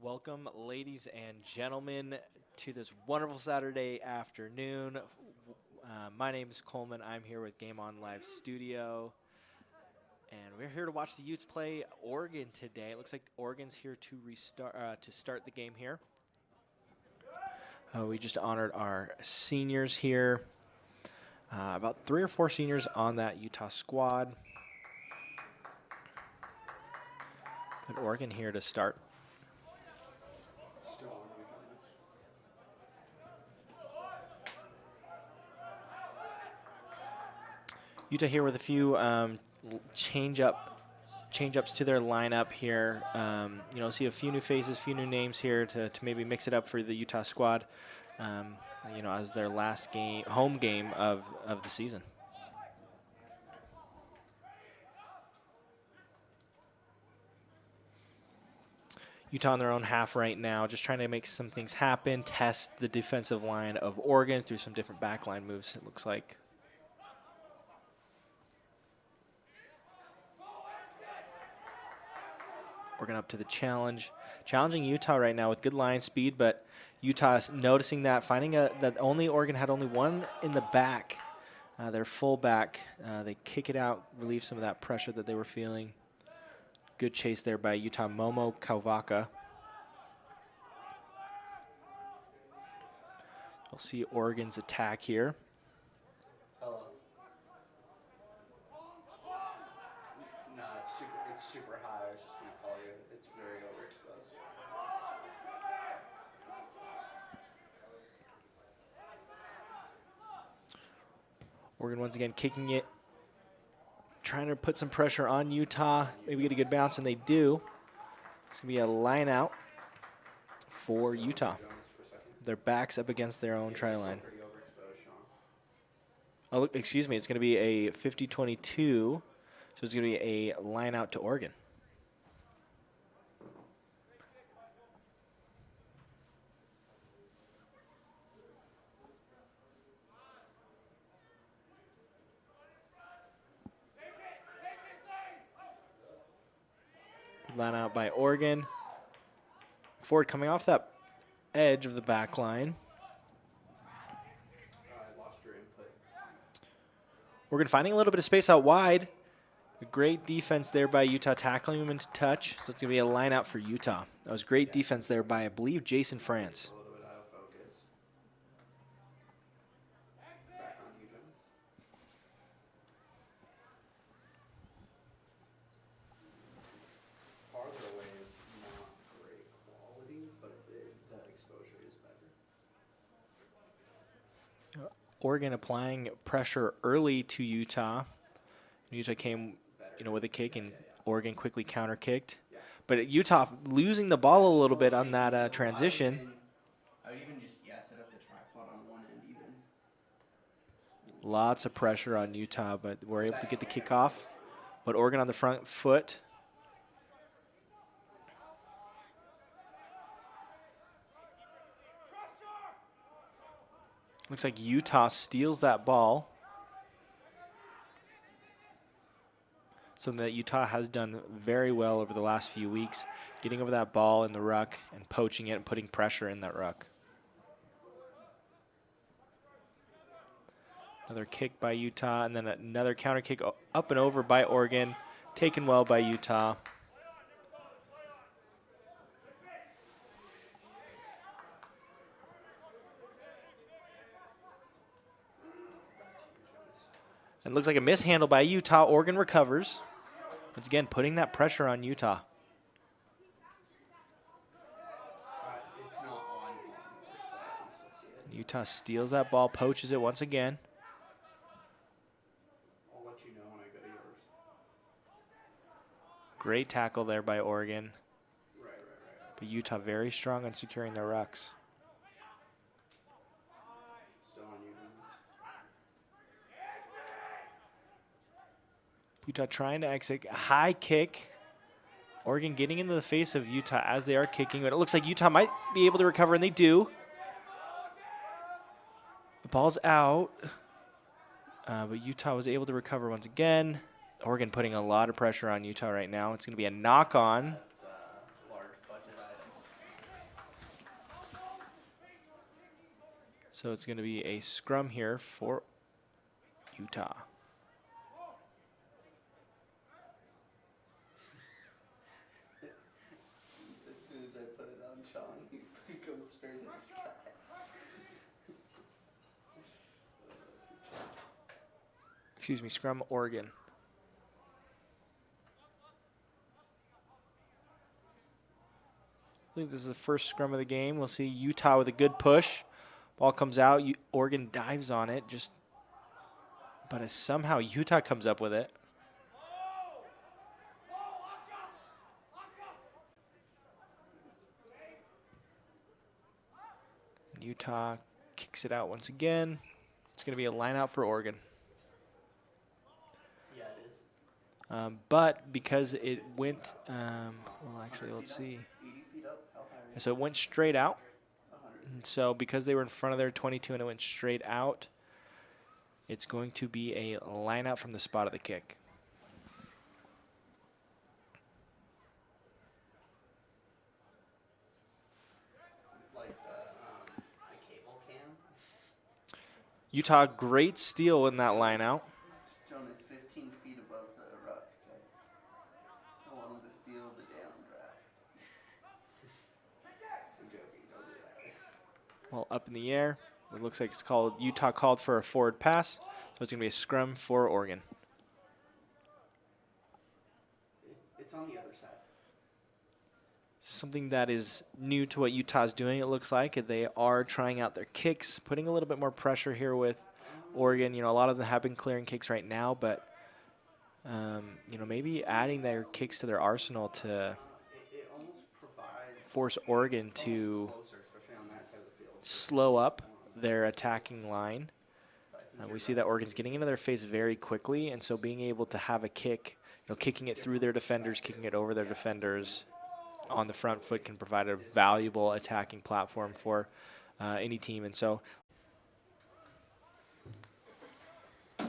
Welcome, ladies and gentlemen, to this wonderful Saturday afternoon. My name is Coleman. I'm here with Game On Live Studio, and we're here to watch the Utes play Oregon today. It looks like Oregon's here to start the game here. We just honored our seniors here. About 3 or 4 seniors on that Utah squad. But Oregon here to start. Utah here with a few change-ups to their lineup here. See a few new faces, few new names here to maybe mix it up for the Utah squad. As their last home game of the season. Utah on their own half right now, just trying to make some things happen, test the defensive line of Oregon through some different backline moves, it looks like. Oregon up to the challenge. Challenging Utah right now with good line speed, but Utah's noticing that, finding that Oregon had only one in the back, their full back. They kick it out, relieve some of that pressure that they were feeling. Good chase there by Utah, Momo Kauvaka. We'll see Oregon's attack here. Hello. No, it's super high. I was just going to call you. It's very overexposed. Oregon once again kicking it. Trying to put some pressure on Utah. Maybe get a good bounce, and they do. It's going to be a line out for Utah. Their backs up against their own try line. Oh, look, excuse me. It's going to be a 50-22. So it's going to be a line out to Oregon. Line out by Oregon. Ford coming off that edge of the back line. I lost your input. Oregon finding a little bit of space out wide. A great defense there by Utah, tackling him into touch. So it's going to be a line out for Utah. That was great defense there by, I believe, Jason France. A little bit out of focus. Back on you, Jones. Farther away is not great quality, but the exposure is better. Oregon applying pressure early to Utah. Utah came, with a kick, and Oregon quickly counter-kicked. But Utah losing the ball a little bit on that transition. I would even just, set up the tripod on one end even. Lots of pressure on Utah, but we're able to get the kickoff. But Oregon on the front foot. Looks like Utah steals that ball. Something that Utah has done very well over the last few weeks, getting over that ball in the ruck and poaching it and putting pressure in that ruck. Another kick by Utah, and then another counter kick up and over by Oregon, taken well by Utah. And it looks like a mishandle by Utah. Oregon recovers. Once again, putting that pressure on Utah. It's not on yours, but I can still see it. Utah steals that ball, poaches it once again. I'll let you know when I go to yours. Great tackle there by Oregon. Right. But Utah very strong on securing their rucks. Still on you, Jones. Utah trying to exit. High kick. Oregon getting into the face of Utah as they are kicking, but it looks like Utah might be able to recover, and they do. The ball's out, but Utah was able to recover once again. Oregon putting a lot of pressure on Utah right now. It's going to be a knock-on. That's a large budget item. So it's going to be a scrum here for Utah. As soon as I put it on Sean, he goes straight in the sky. Excuse me, scrum Oregon. I believe this is the first scrum of the game. We'll see Utah with a good push. Ball comes out. Oregon dives on it, but somehow Utah comes up with it. Utah kicks it out once again. It's going to be a line out for Oregon. Yeah, it is. But because it went, well, actually, let's see. 80 feet up? How high are you? So it went straight out. 100. And so because they were in front of their 22 and it went straight out, it's going to be a line out from the spot of the kick. Like the cable cam? Utah, great steal in that line out. John is 15 feet above the ruck. Okay? I want him to feel the downdraft. I'm joking. Don't do that. Well, up in the air. It looks like it's called, Utah called for a forward pass. So it's going to be a scrum for Oregon. It's on the other side. Something that is new to what Utah's doing, it looks like. They are trying out their kicks, putting a little bit more pressure here with Oregon. You know, a lot of them have been clearing kicks right now, but, you know, maybe adding their kicks to their arsenal to It almost provides force Oregon to closer, especially on that side of the field. slow up their attacking line. We see that Oregon's getting into their face very quickly, and so being able to have a kick, you know, kicking it through their defenders, kicking it over their defenders on the front foot can provide a valuable attacking platform for any team. And so My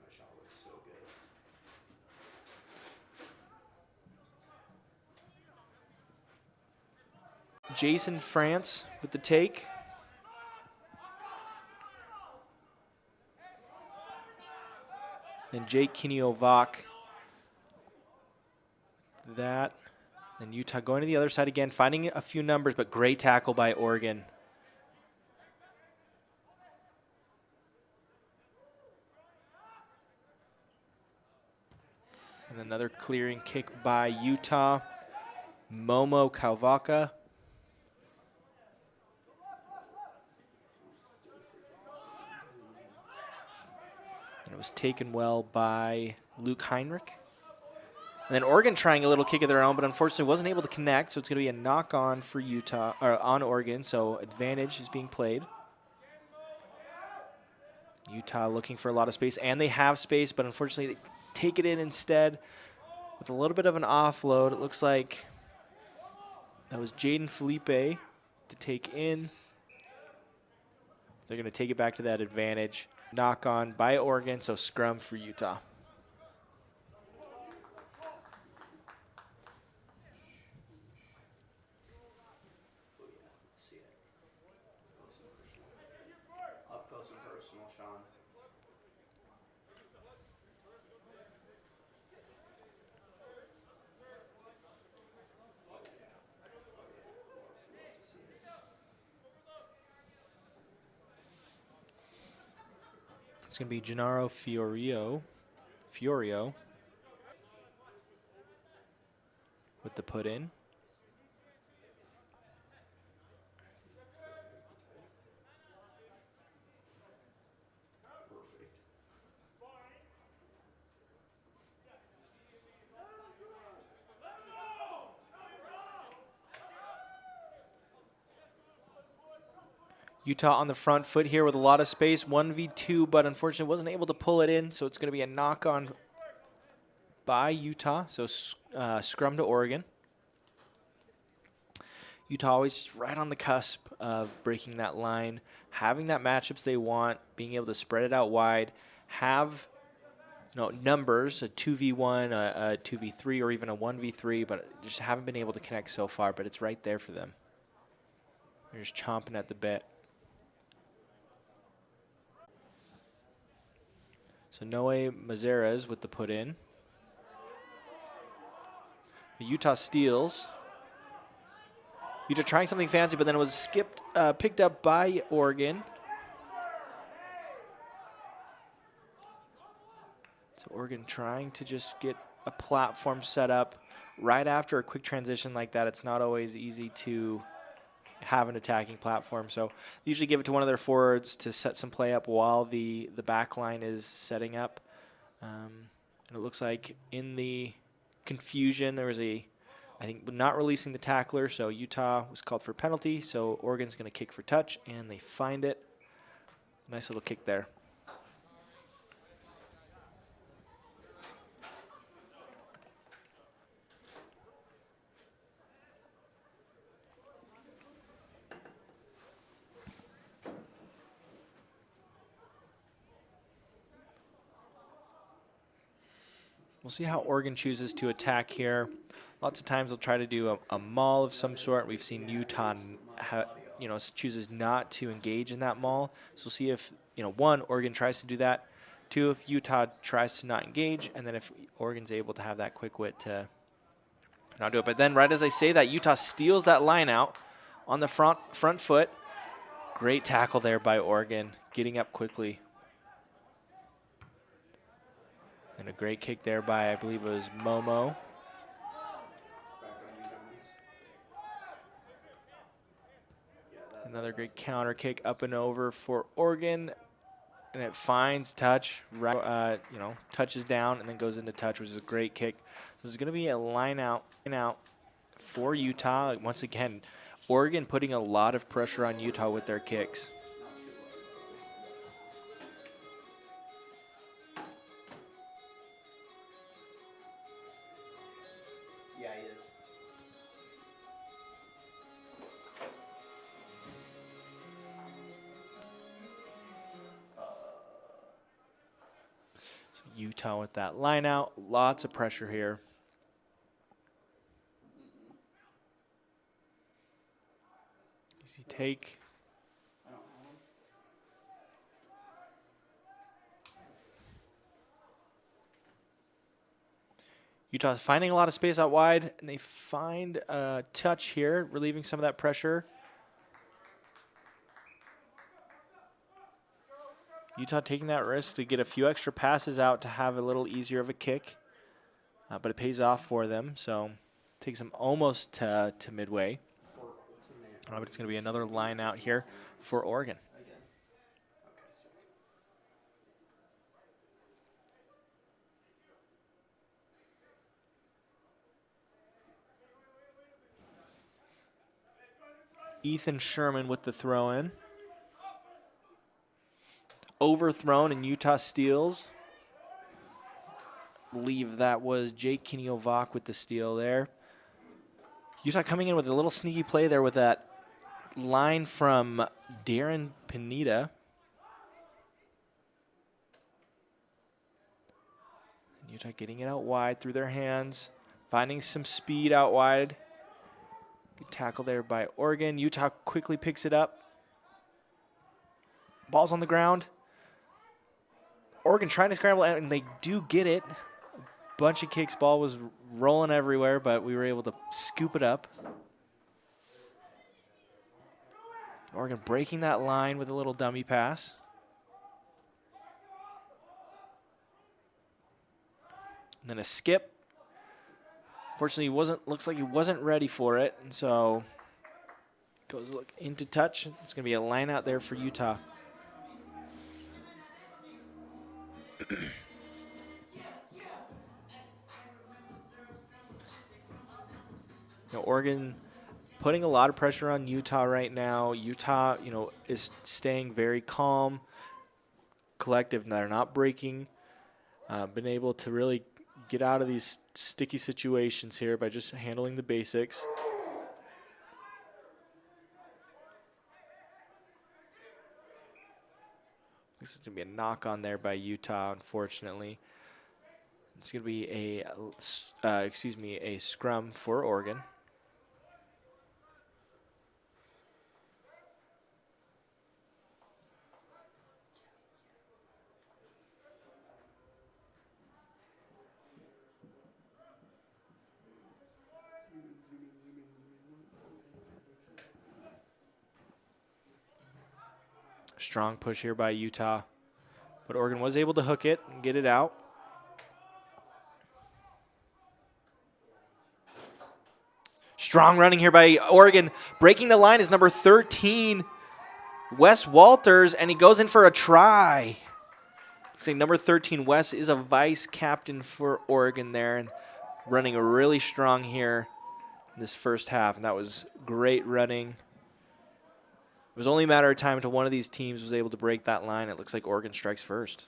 shot looks so good. Jason France with the take. And Jake Kiniovac. That. And Utah going to the other side again, finding a few numbers, but great tackle by Oregon. And another clearing kick by Utah. Momo Kauvaka. And it was taken well by Luke Heinrich. And then Oregon trying a little kick of their own, but unfortunately wasn't able to connect, so it's going to be a knock-on for Utah, or on Oregon, so advantage is being played. Utah looking for a lot of space, and they have space, but unfortunately they take it in instead with a little bit of an offload. It looks like that was Jaden Felipe to take in. They're going to take it back to that advantage. Knock on by Oregon, so scrum for Utah. See it. Up close and personal, Sean. It's going to be Gennaro Fiorio with the put in. Perfect. Utah on the front foot here with a lot of space, 1v2, but unfortunately wasn't able to pull it in, so it's going to be a knock-on by Utah, so scrum to Oregon. Utah always just right on the cusp of breaking that line, having that matchups they want, being able to spread it out wide, have numbers, a 2v1, a 2v3, or even a 1v3, but just haven't been able to connect so far, but it's right there for them. They're just chomping at the bit. So Noe Mazeres with the put in. Utah steals. Utah trying something fancy, but then it was picked up by Oregon. So Oregon trying to just get a platform set up right after a quick transition like that. It's not always easy to have an attacking platform. So they usually give it to one of their forwards to set some play up while the back line is setting up. And it looks like in the confusion, there was I think, not releasing the tackler, so Utah was called for a penalty, so Oregon's going to kick for touch, and they find it. Nice little kick there. We'll see how Oregon chooses to attack here. Lots of times they'll try to do a maul of some sort. We've seen Utah, chooses not to engage in that maul. So we'll see if, one, Oregon tries to do that. Two, if Utah tries to not engage. And then if Oregon's able to have that quick wit to not do it. But then right as I say that, Utah steals that line out on the front foot. Great tackle there by Oregon, getting up quickly. And a great kick there by, I believe it was Momo. Another great counter kick up and over for Oregon. And it finds touch, touches down and then goes into touch, which is a great kick. There's going to be a line out for Utah. Once again, Oregon putting a lot of pressure on Utah with their kicks. Utah with that line out. Lots of pressure here. Easy take. Utah's finding a lot of space out wide, and they find a touch here, relieving some of that pressure. Utah taking that risk to get a few extra passes out to have a little easier of a kick, but it pays off for them. So it takes them almost to midway. But it's going to be another line out here for Oregon. Ethan Sherman with the throw in. Overthrown and Utah steals. I believe that was Jake Kiniovac with the steal there. Utah coming in with a little sneaky play there with that line from Darren Pineda. Utah getting it out wide through their hands, finding some speed out wide. Good tackle there by Oregon. Utah quickly picks it up. Ball's on the ground. Oregon trying to scramble, and they do get it. A bunch of kicks. Ball was rolling everywhere, but we were able to scoop it up. Oregon breaking that line with a little dummy pass. And then a skip. Fortunately, looks like he wasn't ready for it, and so goes into touch. It's going to be a line out there for Utah. Oregon putting a lot of pressure on Utah right now. Utah, is staying very calm, collective, and they're not breaking. Been able to really get out of these sticky situations here by just handling the basics. This is going to be a knock on there by Utah, unfortunately. It's going to be a scrum for Oregon. Strong push here by Utah, but Oregon was able to hook it and get it out. Strong running here by Oregon. Breaking the line is number 13, Wes Walters, and he goes in for a try. Saying number 13, Wes, is a vice captain for Oregon there, and running really strong here in this first half, and that was great running. It was only a matter of time until one of these teams was able to break that line. It looks like Oregon strikes first.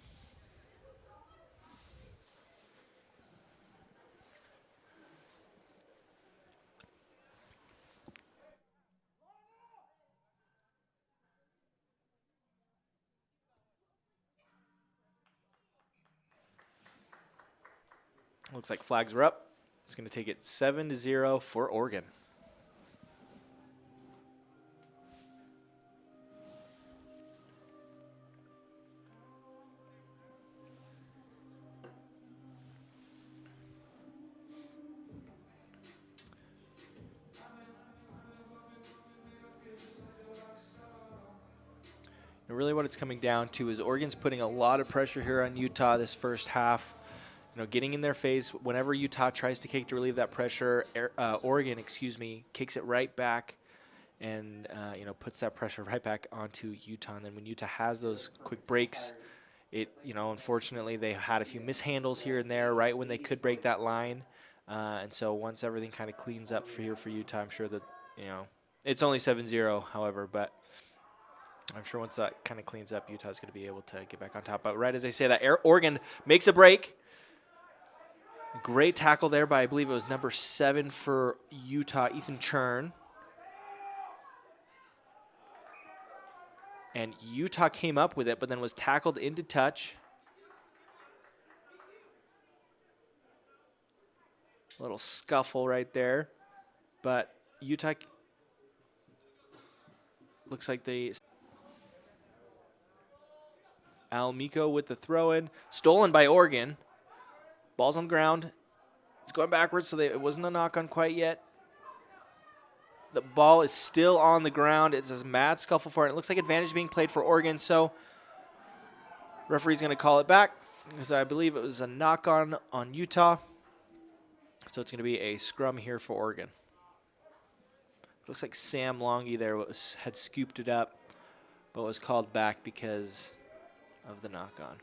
Looks like flags are up. It's going to take it 7-0 for Oregon. And really what it's coming down to is Oregon's putting a lot of pressure here on Utah this first half. You know, getting in their face. Whenever Utah tries to kick to relieve that pressure, Oregon, kicks it right back and, puts that pressure right back onto Utah. And then when Utah has those quick breaks, unfortunately they had a few mishandles here and there right when they could break that line. And so once everything kind of cleans up for Utah, I'm sure that, it's only 7-0, however, but I'm sure once that kind of cleans up, Utah's going to be able to get back on top. But right as I say that, Oregon makes a break. Great tackle there by, I believe it was number 7 for Utah, Ethan Churn. And Utah came up with it, but then was tackled into touch. A little scuffle right there. But Utah looks like they... Almico with the throw-in. Stolen by Oregon. Ball's on the ground. It's going backwards, so it wasn't a knock-on quite yet. The ball is still on the ground. It's a mad scuffle for it. It looks like advantage being played for Oregon, so referee's going to call it back because I believe it was a knock-on on Utah. So it's going to be a scrum here for Oregon. Looks like Sam Longy there had scooped it up, but was called back because of the knock-on.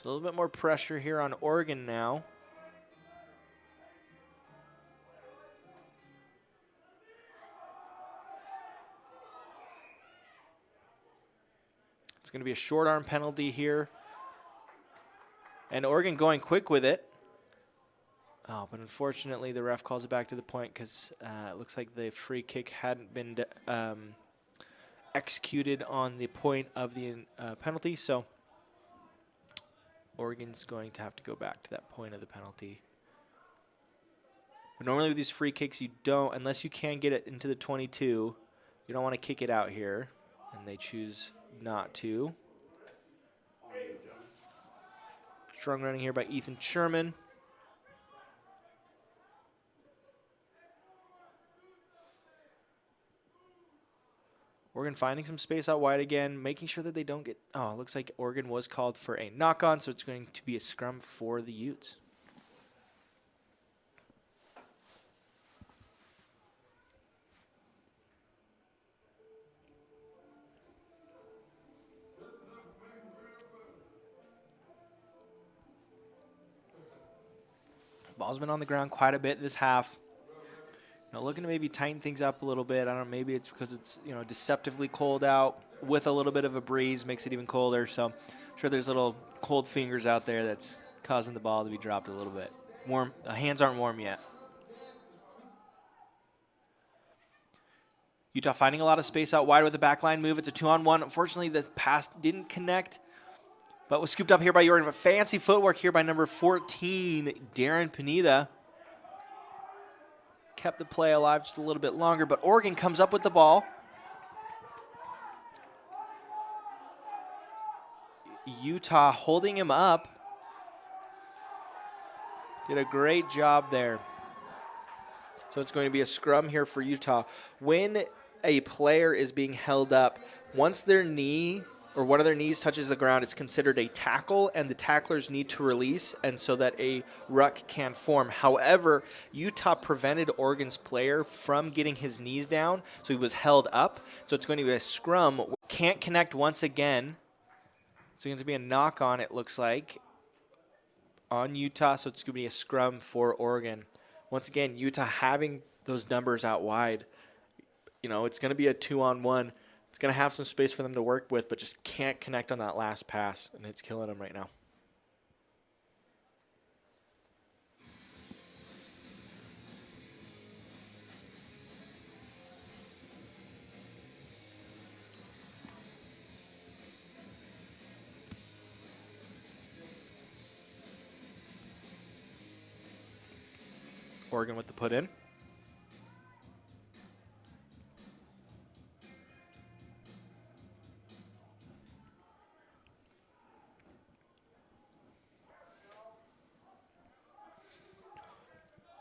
So a little bit more pressure here on Oregon now. It's going to be a short arm penalty here. And Oregon going quick with it. Oh, but unfortunately the ref calls it back to the point because it looks like the free kick hadn't been executed on the point of the penalty. So Oregon's going to have to go back to that point of the penalty. But normally with these free kicks, you don't, unless you can get it into the 22, you don't want to kick it out here. And they choose not to. Strong running here by Ethan Sherman. Oregon finding some space out wide again, making sure that they don't get... Oh, it looks like Oregon was called for a knock-on, so it's going to be a scrum for the Utes. Ball's been on the ground quite a bit this half. Looking to maybe tighten things up a little bit. I don't know, maybe it's because it's, deceptively cold out with a little bit of a breeze, makes it even colder. So I'm sure there's little cold fingers out there that's causing the ball to be dropped a little bit. Warm, hands aren't warm yet. Utah finding a lot of space out wide with the backline move. It's a 2-on-1. Unfortunately, the pass didn't connect. But was scooped up here by Oregon. But fancy footwork here by number 14, Darren Panetta. Kept the play alive just a little bit longer, but Oregon comes up with the ball. Utah holding him up. Did a great job there. So it's going to be a scrum here for Utah. When a player is being held up, once their knee or one of their knees touches the ground, it's considered a tackle, and the tacklers need to release, and so that a ruck can form. However, Utah prevented Oregon's player from getting his knees down, so he was held up. So it's going to be a scrum. Can't connect once again. It's going to be a knock on, it looks like, on Utah, so it's going to be a scrum for Oregon. Once again, Utah having those numbers out wide. You know, it's going to be a 2-on-1. It's going to have some space for them to work with, but just can't connect on that last pass, and it's killing them right now. Oregon with the put in.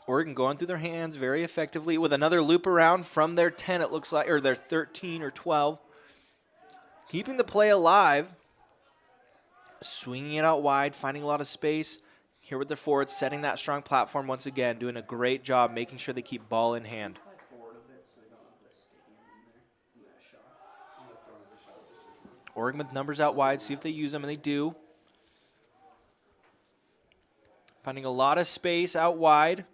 Oregon going through their hands very effectively with another loop around from their 10, it looks like, or their 13 or 12. Keeping the play alive. Swinging it out wide, finding a lot of space. Here with their forwards, setting that strong platform once again, doing a great job, making sure they keep ball in hand. Oregon with numbers out wide, see if they use them, and they do. Finding a lot of space out wide.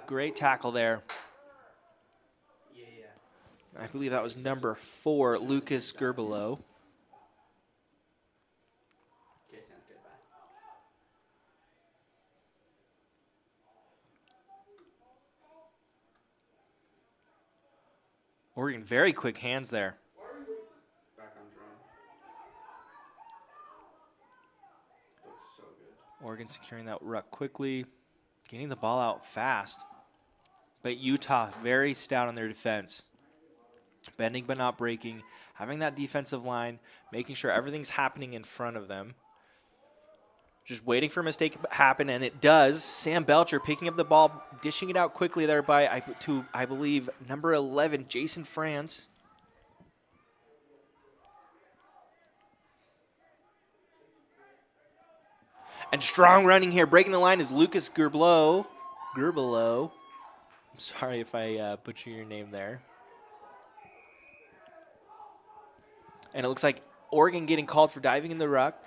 Great tackle there. I believe that was number 4, Lucas Gerbelow. Oregon, very quick hands there. Back on drone. Looks so good. Oregon securing that ruck quickly, getting the ball out fast. But Utah very stout on their defense. Bending but not breaking, having that defensive line, making sure everything's happening in front of them. Just waiting for a mistake to happen, and it does. Sam Belcher picking up the ball, dishing it out quickly there by, I believe, number 11, Jason France. And strong running here. Breaking the line is Lucas Gerbelow. I'm sorry if I butcher your name there. And it looks like Oregon getting called for diving in the ruck.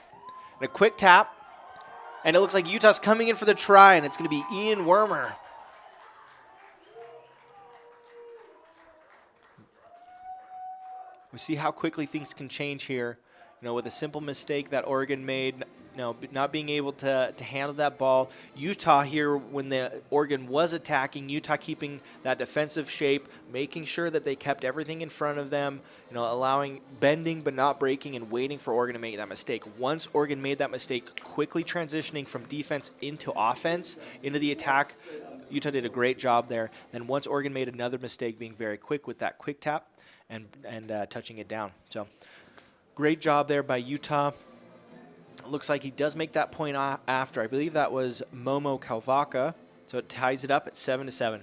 And a quick tap. And it looks like Utah's coming in for the try, and it's going to be Ian Wormer. We see how quickly things can change here. You know, with a simple mistake that Oregon made, you know, not being able to handle that ball. Utah here, when the Oregon was attacking, Utah keeping that defensive shape, making sure that they kept everything in front of them, you know, allowing bending but not breaking and waiting for Oregon to make that mistake. Once Oregon made that mistake, quickly transitioning from defense into offense, into the attack, Utah did a great job there. Then once Oregon made another mistake, being very quick with that quick tap and touching it down. So great job there by Utah. Looks like he does make that point after. I believe that was Momo Kalvaka. So it ties it up at 7-7.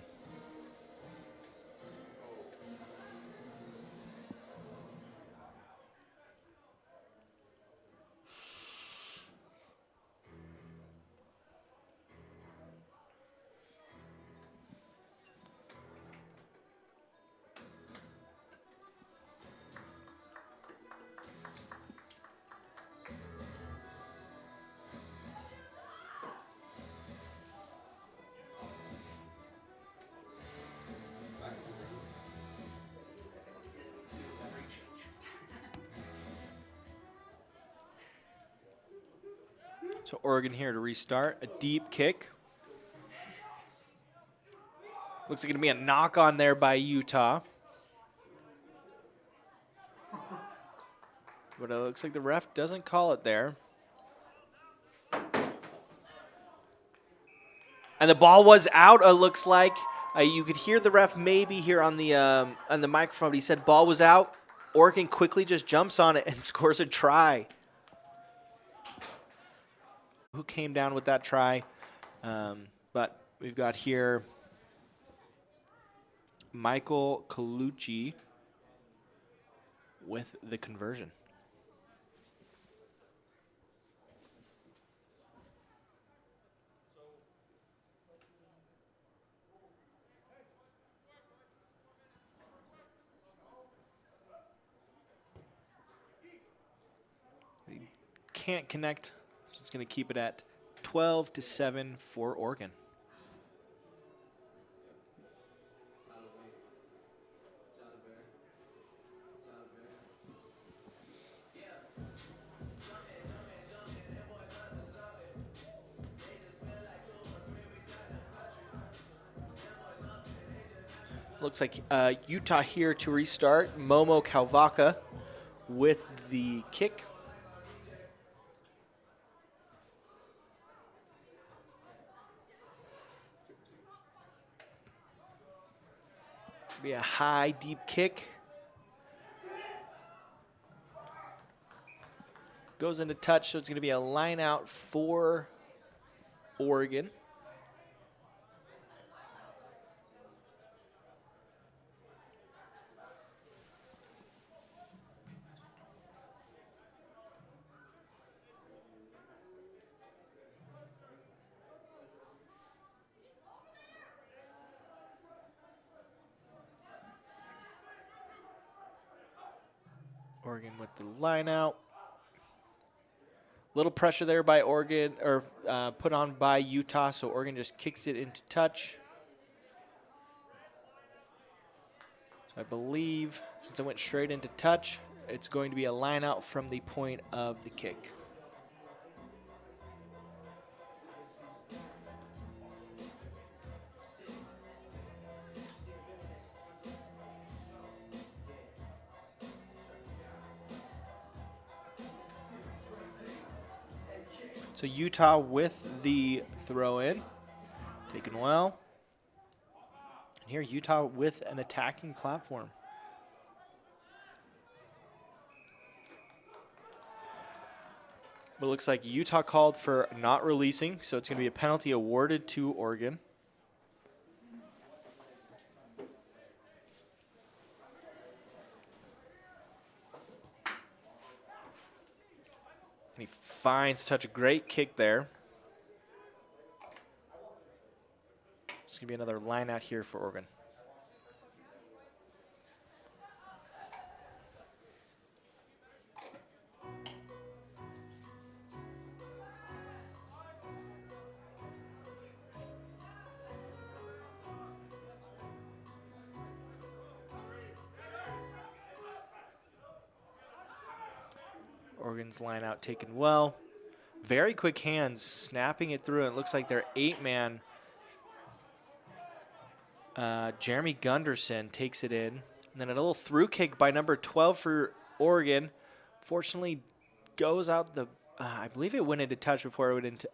So Oregon here to restart. A deep kick. Looks like it's going to be a knock on there by Utah. But it looks like the ref doesn't call it there. And the ball was out, it looks like. You could hear the ref maybe here on the microphone. He said ball was out. Oregon quickly just jumps on it and scores a try. Who came down with that try? But we've got here Michael Colucci with the conversion. Can't connect, so it's going to keep it at 12-7 for Oregon. Looks like Utah here to restart. Momo Kalvaka with the kick. Be a high, deep kick. Goes into touch, so it's going to be a line out for Oregon. Oregon with the line out. Little pressure there by Oregon, or put on by Utah, so Oregon just kicks it into touch. So I believe since it went straight into touch, it's going to be a line out from the point of the kick. So Utah with the throw in, taken well. And here Utah with an attacking platform. But it looks like Utah called for not releasing, so it's going to be a penalty awarded to Oregon. And he finds touch, a great kick there. It's going to be another line out here for Oregon. Oregon's line out taken well. Very quick hands, snapping it through. It looks like their 8-man. Jeremy Gunderson takes it in. And then a little through kick by number 12 for Oregon. Fortunately, goes out the, I believe it went into touch before it went into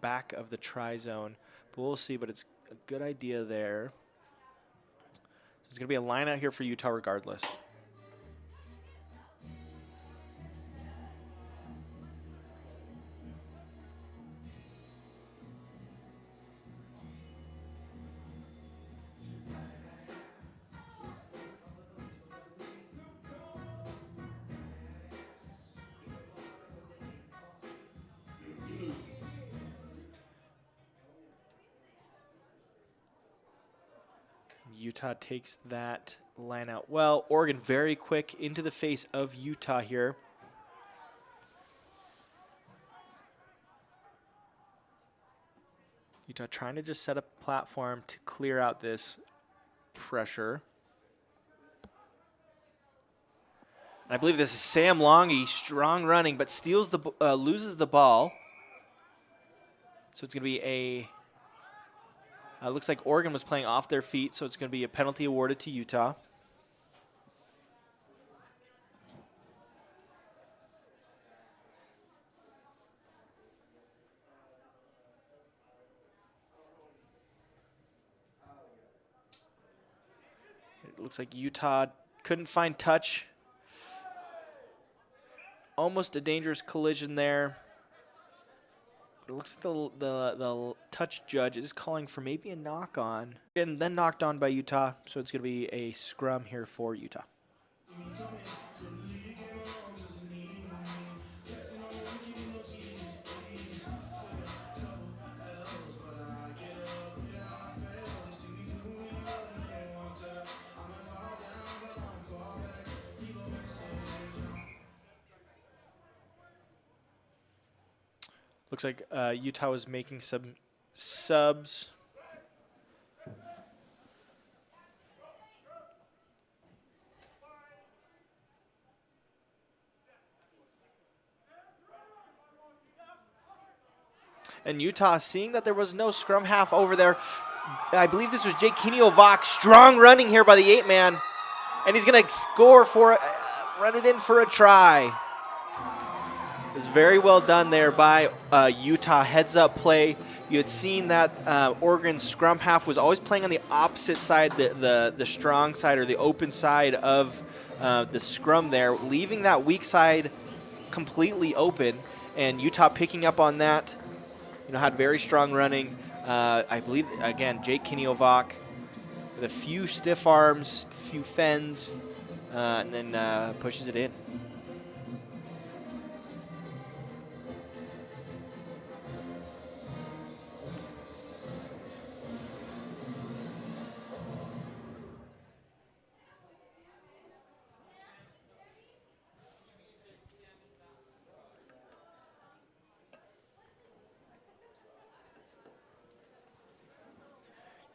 back of the try zone. But we'll see, but it's a good idea there. So it's going to be a line out here for Utah regardless. Utah takes that line out well. Oregon very quick into the face of Utah here. Utah trying to just set up a platform to clear out this pressure. And I believe this is Sam Longy, strong running, but steals the loses the ball. So it's going to be a. Looks like Oregon was playing off their feet, so it's going to be a penalty awarded to Utah. It looks like Utah couldn't find touch. Almost a dangerous collision there. It looks like the touch judge is calling for maybe a knock on. And then knocked on by Utah, so it's going to be a scrum here for Utah. Looks like Utah was making some subs. And Utah, seeing that there was no scrum half over there, I believe this was Jake Kiniovac, strong running here by the 8-man, and he's going to score for, run it in for a try. It was very well done there by Utah, heads-up play. You had seen that Oregon's scrum half was always playing on the opposite side, the strong side or the open side of the scrum there, leaving that weak side completely open, and Utah picking up on that. You know, had very strong running. I believe, again, Jake Kiniovac with a few stiff arms, a few fends, and then pushes it in.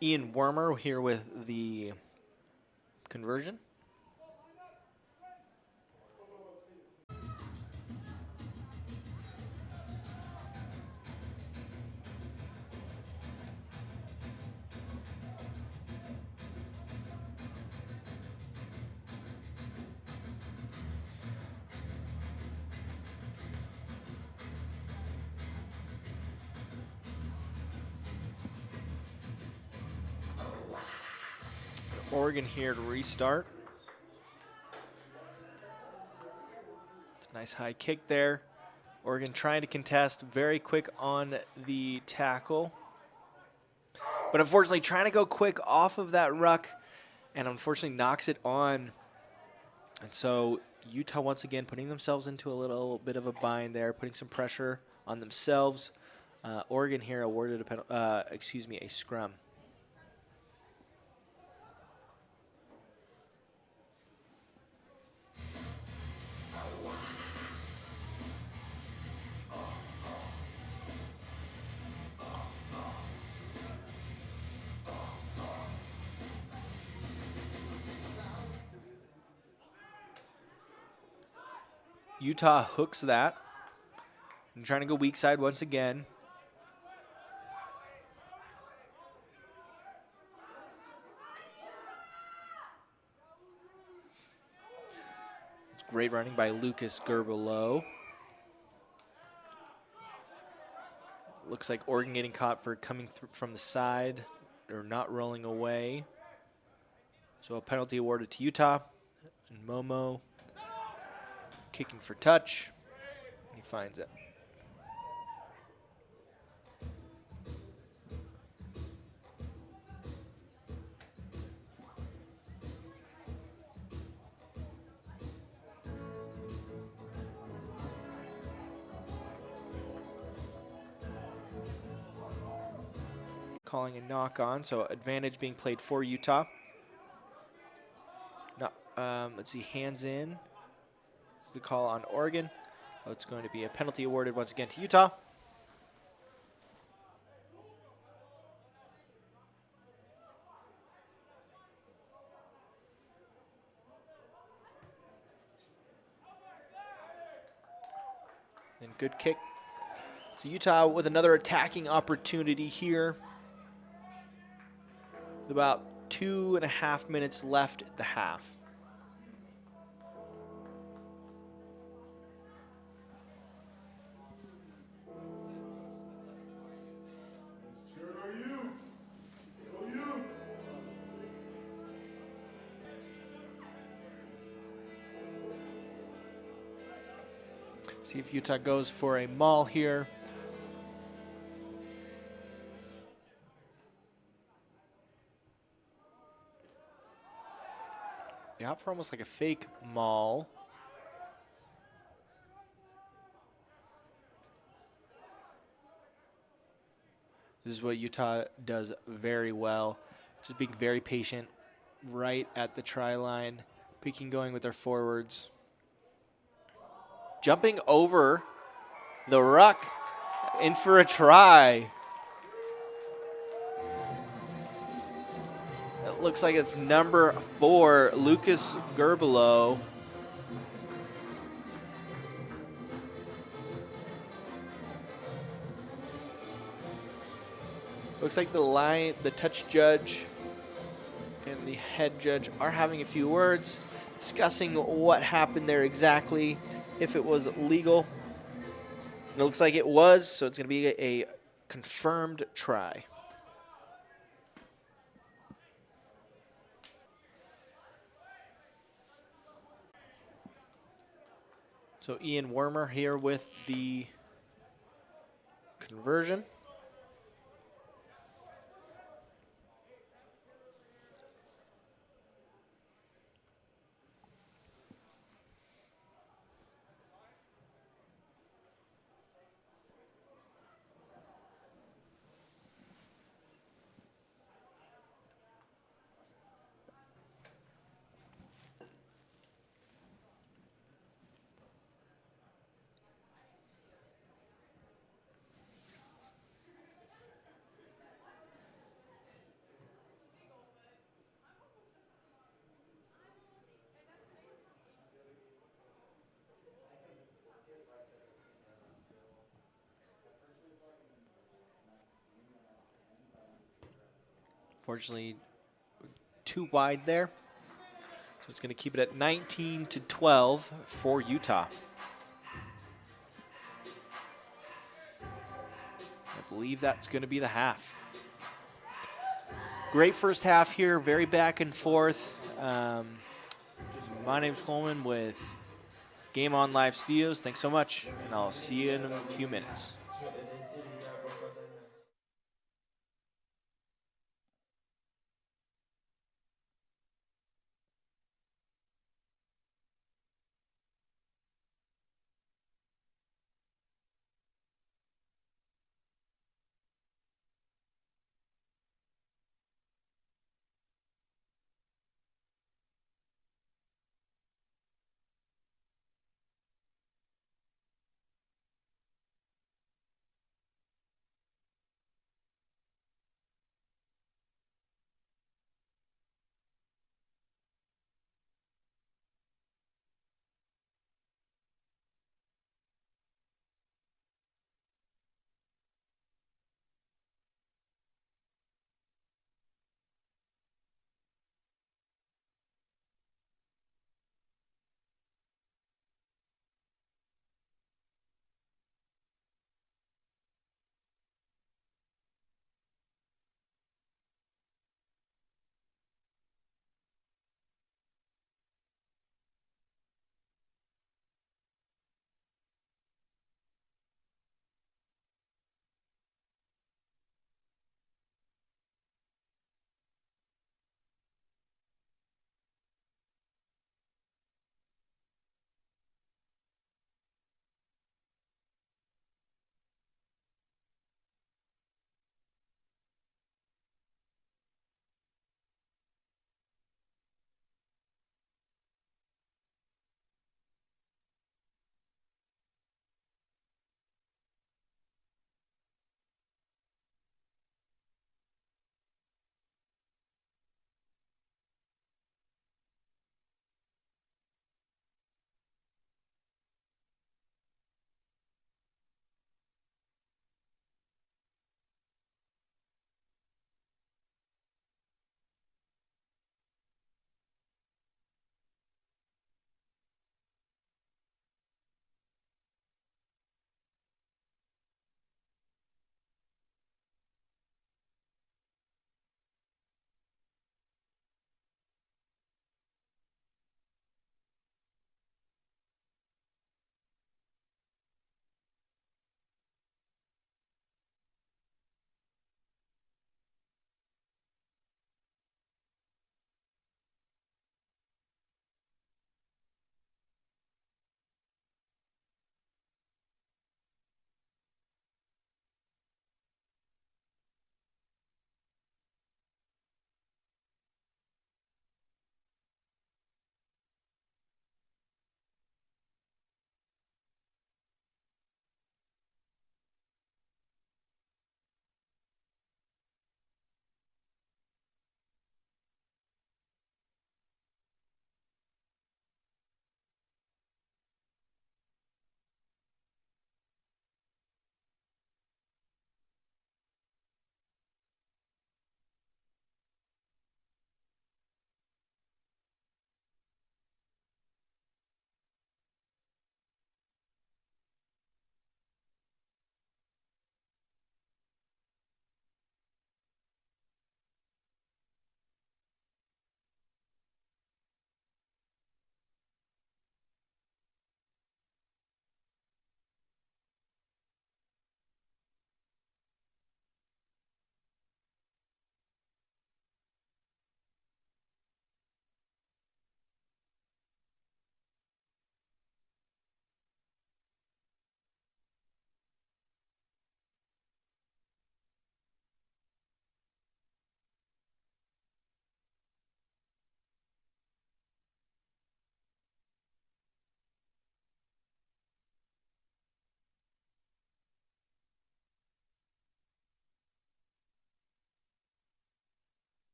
Ian Wormer here with the conversion. Oregon here to restart. It's a nice high kick there. Oregon trying to contest, very quick on the tackle. But unfortunately trying to go quick off of that ruck and unfortunately knocks it on. And so Utah once again putting themselves into a little bit of a bind there, putting some pressure on themselves. Oregon here awarded a scrum. Utah hooks that. And trying to go weak side once again. It's great running by Lucas Gerbelo. Looks like Oregon getting caught for coming through from the side or not rolling away. So a penalty awarded to Utah. And Momo kicking for touch. He finds it. Calling a knock on, so advantage being played for Utah. Let's see, hands in. Is the call on Oregon. Oh, it's going to be a penalty awarded once again to Utah. And good kick. So Utah with another attacking opportunity here. With about 2.5 minutes left at the half. See if Utah goes for a maul here. They opt for almost like a fake maul. This is what Utah does very well. Just being very patient right at the try line. Peeking going with their forwards. Jumping over the ruck in for a try. It looks like it's number 4, Lucas Gerbelo. Looks like the touch judge and the head judge are having a few words, discussing what happened there exactly, if it was legal. And it looks like it was, so it's going to be a confirmed try. So Ian Wormer here with the conversion. Fortunately, too wide there. So it's going to keep it at 19-12 for Utah. I believe that's going to be the half. Great first half here, very back and forth. My name's Coleman with Game On Live Studios. Thanks so much, and I'll see you in a few minutes.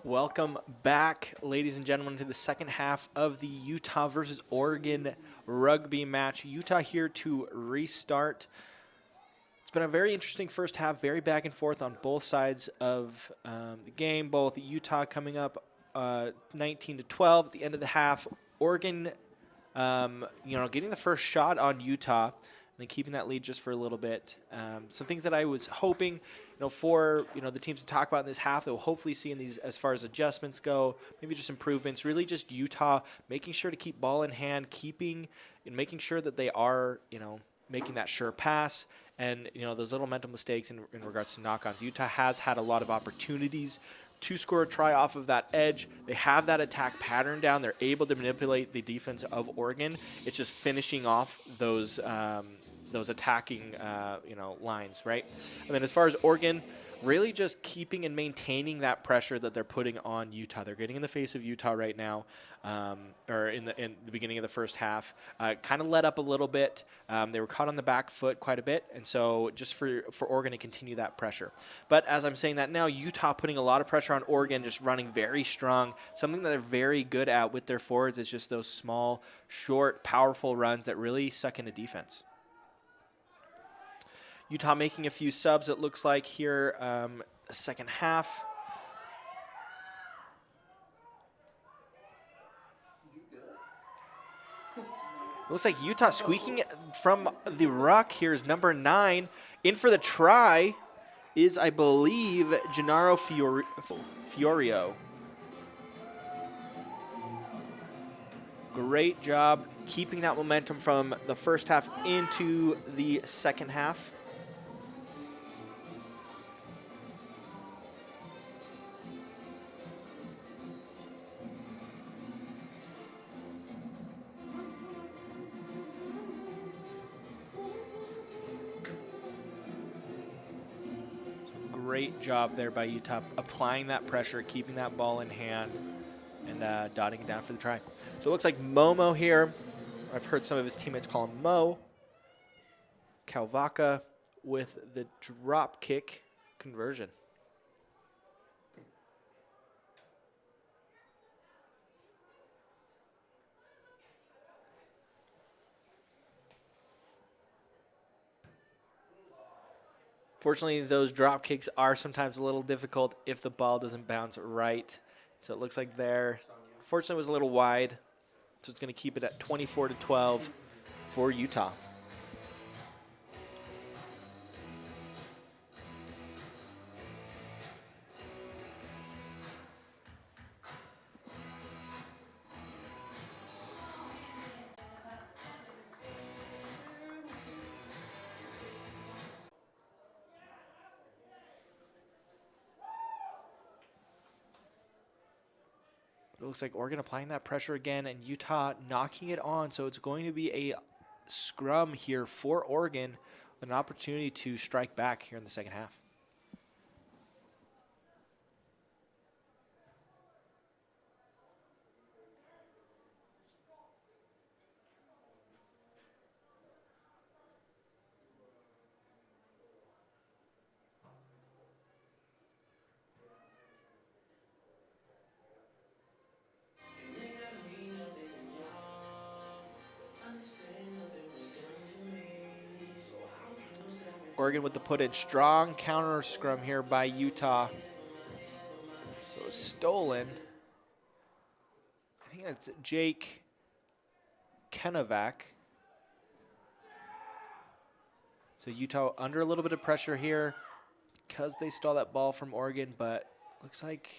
Welcome back, ladies and gentlemen, to the second half of the Utah versus Oregon rugby match. Utah here to restart. It's been a very interesting first half, very back and forth on both sides of the game. Both Utah coming up 19-12 at the end of the half. Oregon, getting the first shot on Utah and then keeping that lead just for a little bit. Some things that I was hoping, for the teams to talk about in this half that we'll hopefully see in these as far as adjustments go, maybe just improvements. Really, just Utah making sure to keep ball in hand, making sure that they are, making that sure pass. And, those little mental mistakes in regards to knock-ons. Utah has had a lot of opportunities to score a try off of that edge. They have that attack pattern down. They're able to manipulate the defense of Oregon. It's just finishing off those attacking, lines, right? And then as far as Oregon, really just keeping and maintaining that pressure that they're putting on Utah. They're getting in the face of Utah right now, or in the beginning of the first half. Kind of let up a little bit. They were caught on the back foot quite a bit, and so just for Oregon to continue that pressure. But as I'm saying that now, Utah putting a lot of pressure on Oregon, just running very strong. Something that they're very good at with their forwards is just those small, short, powerful runs that really suck into defense. Utah making a few subs, it looks like, here the second half. Looks like Utah squeaking from the ruck here is number 9. In for the try is, I believe, Gennaro Fiorio. Great job keeping that momentum from the first half into the second half. Great job there by Utah, applying that pressure, keeping that ball in hand, and dotting it down for the try. So it looks like Momo here. I've heard some of his teammates call him Mo. Kalvaka with the drop kick conversion. Fortunately, those drop kicks are sometimes a little difficult if the ball doesn't bounce right. So it looks like there, fortunately, it was a little wide. So it's going to keep it at 24-12 for Utah. It looks like Oregon applying that pressure again and Utah knocking it on. So it's going to be a scrum here for Oregon with an opportunity to strike back here in the second half. Oregon with the put in strong counter scrum here by Utah. So it was stolen. I think that's Jake Kenovac. So Utah under a little bit of pressure here because they stole that ball from Oregon, but looks like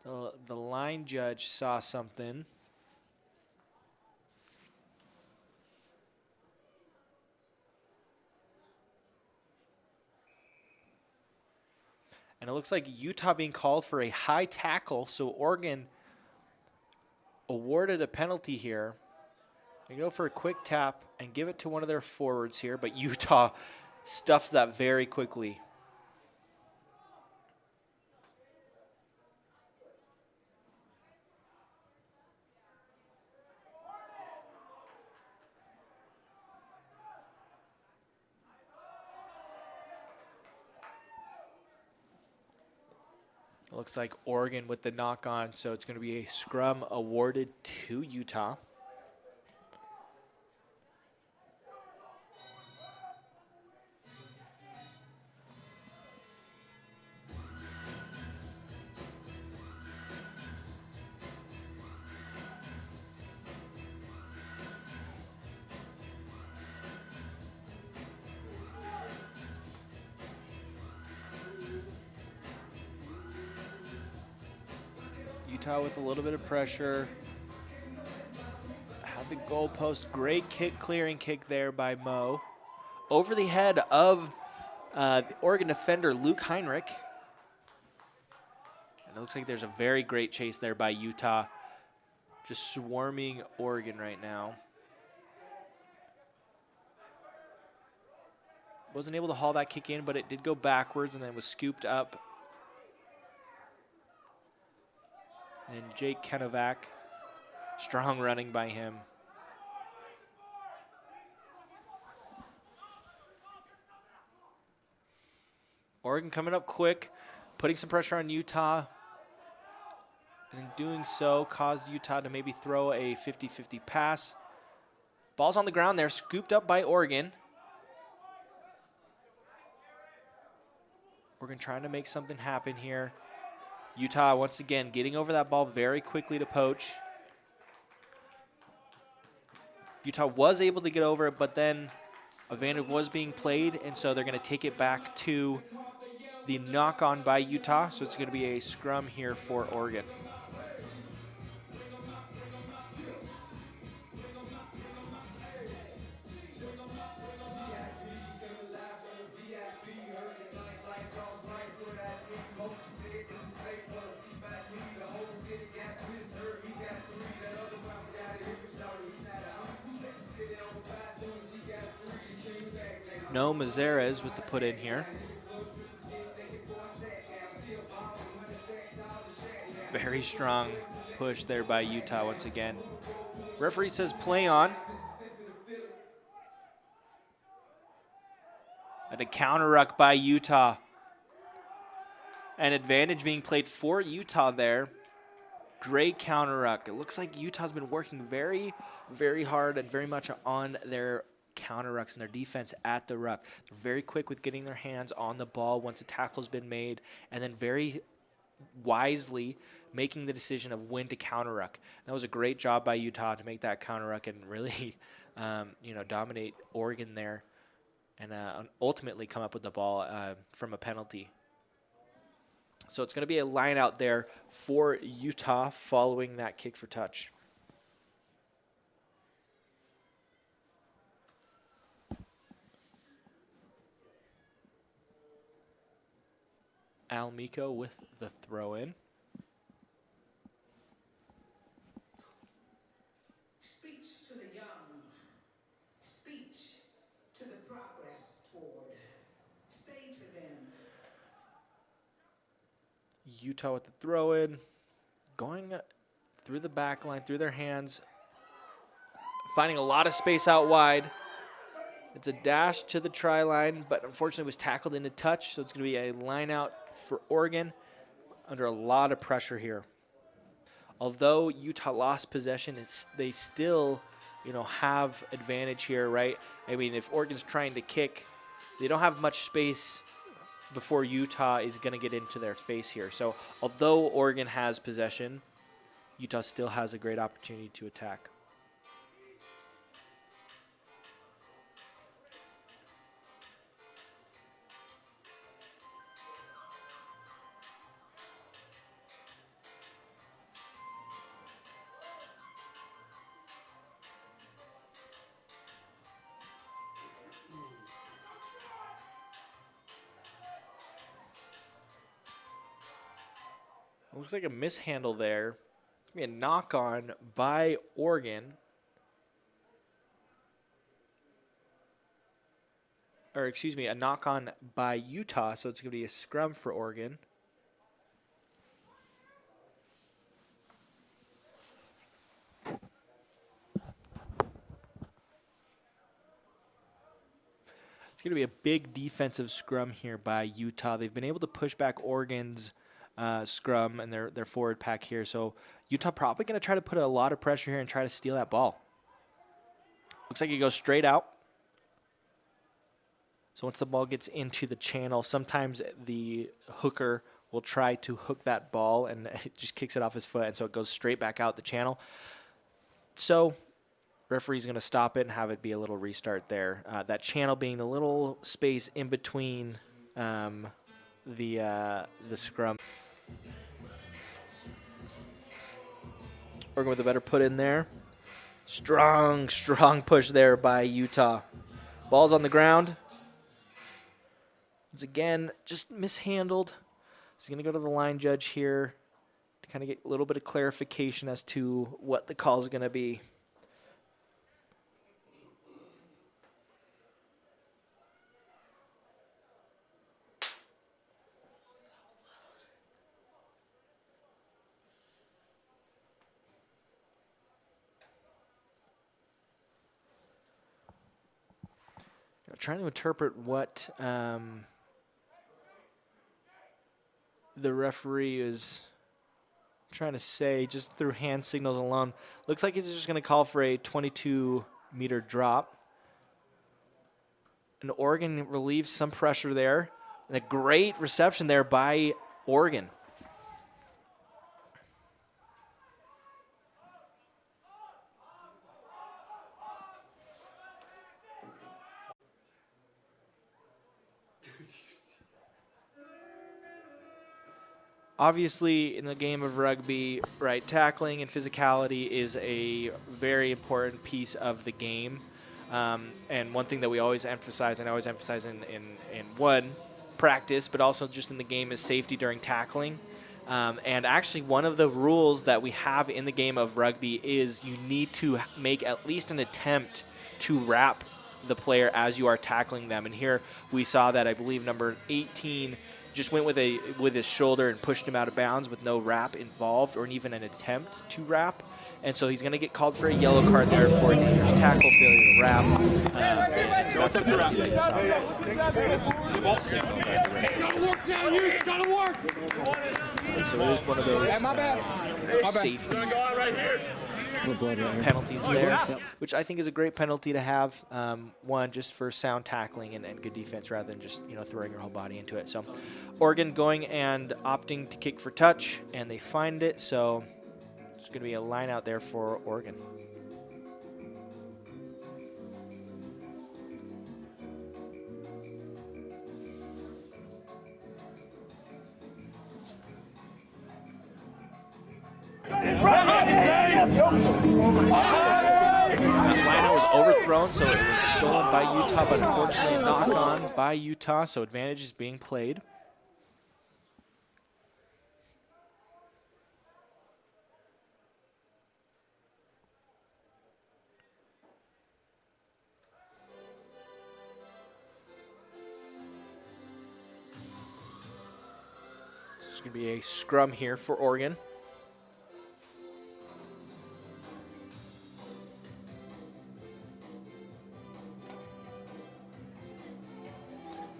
the line judge saw something. And it looks like Utah being called for a high tackle, so Oregon awarded a penalty here. They go for a quick tap and give it to one of their forwards here, but Utah stuffs that very quickly. It looks like Oregon with the knock on, so it's going to be a scrum awarded to Utah. Utah with a little bit of pressure. Have the goalpost. Great kick, clearing kick there by Mo. Over the head of the Oregon defender, Luke Heinrich. And it looks like there's a very great chase there by Utah. Just swarming Oregon right now. Wasn't able to haul that kick in, but it did go backwards and then was scooped up. And Jake Kenovac, strong running by him. Oregon coming up quick, putting some pressure on Utah. And in doing so, caused Utah to maybe throw a 50-50 pass. Ball's on the ground there, scooped up by Oregon. Oregon trying to make something happen here. Utah, once again, getting over that ball very quickly to poach. Utah was able to get over it, but then advantage was being played, and so they're going to take it back to the knock-on by Utah. So it's going to be a scrum here for Oregon. No Mazeres with the put in here. Very strong push there by Utah once again. Referee says play on. And a counter ruck by Utah. An advantage being played for Utah there. Great counter ruck. It looks like Utah's been working very, very hard and very much on their counter rucks and their defense at the ruck. They're very quick with getting their hands on the ball once a tackle's been made, and then very wisely making the decision of when to counter ruck. That was a great job by Utah to make that counter ruck and really, dominate Oregon there, and ultimately come up with the ball from a penalty. So it's going to be a line out there for Utah following that kick for touch. Almico with the throw in. Speech to the young. Speech to the progress toward. Say to them. Utah with the throw in. Going through the back line, through their hands. Finding a lot of space out wide. It's a dash to the try line, but unfortunately was tackled into touch, so it's going to be a line out for Oregon under a lot of pressure here. Although Utah lost possession, they still, have advantage here, right? I mean, if Oregon's trying to kick, they don't have much space before Utah is going to get into their face here. So although Oregon has possession, Utah still has a great opportunity to attack. Looks like a mishandle there. It's going to be a knock-on by Oregon. Or, excuse me, a knock-on by Utah, so it's going to be a scrum for Oregon. It's going to be a big defensive scrum here by Utah. They've been able to push back Oregon's scrum and their forward pack here. So Utah probably going to try to put a lot of pressure here and try to steal that ball. Looks like it goes straight out. So once the ball gets into the channel, sometimes the hooker will try to hook that ball and it just kicks it off his foot, and so it goes straight back out the channel. So referee's going to stop it and have it be a little restart there. That channel being the little space in between the scrum. Oregon with a better put in there. Strong push there by Utah. Ball's on the ground. Once again, just mishandled. He's going to go to the line judge here to kind of get a little bit of clarification as to what the call is going to be. Trying to interpret what the referee is trying to say just through hand signals alone. Looks like he's just going to call for a 22-meter drop. And Oregon relieves some pressure there. And a great reception there by Oregon. Obviously, in the game of rugby, right, tackling and physicality is a very important piece of the game. And one thing that we always emphasize, and I always emphasize in one, practice, but also just in the game, is safety during tackling. And actually, one of the rules that we have in the game of rugby is you need to make at least an attempt to wrap the player as you are tackling them. And here we saw that, I believe, number 18 just went with his shoulder and pushed him out of bounds with no wrap involved or even an attempt to wrap. And so he's going to get called for a yellow card there for a dangerous tackle, failure to wrap. And so that's the penalty that you saw. And so it is one of those safety penalties there, which I think is a great penalty to have. One, just for sound tackling and good defense rather than just throwing your whole body into it. So Oregon going and opting to kick for touch, and they find it. So it's going to be a line out there for Oregon. Line-out was overthrown, so it was stolen by Utah, but unfortunately a knock-on by Utah, so advantage is being played. It's going to be a scrum here for Oregon.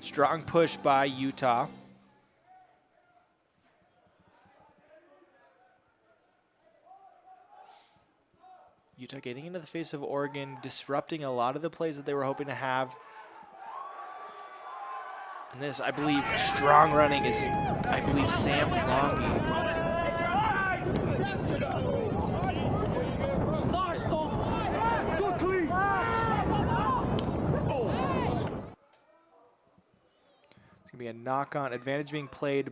Strong push by Utah. Utah getting into the face of Oregon, disrupting a lot of the plays that they were hoping to have. And this, I believe, strong running is, I believe, Sam Longy. Be a knock-on, advantage being played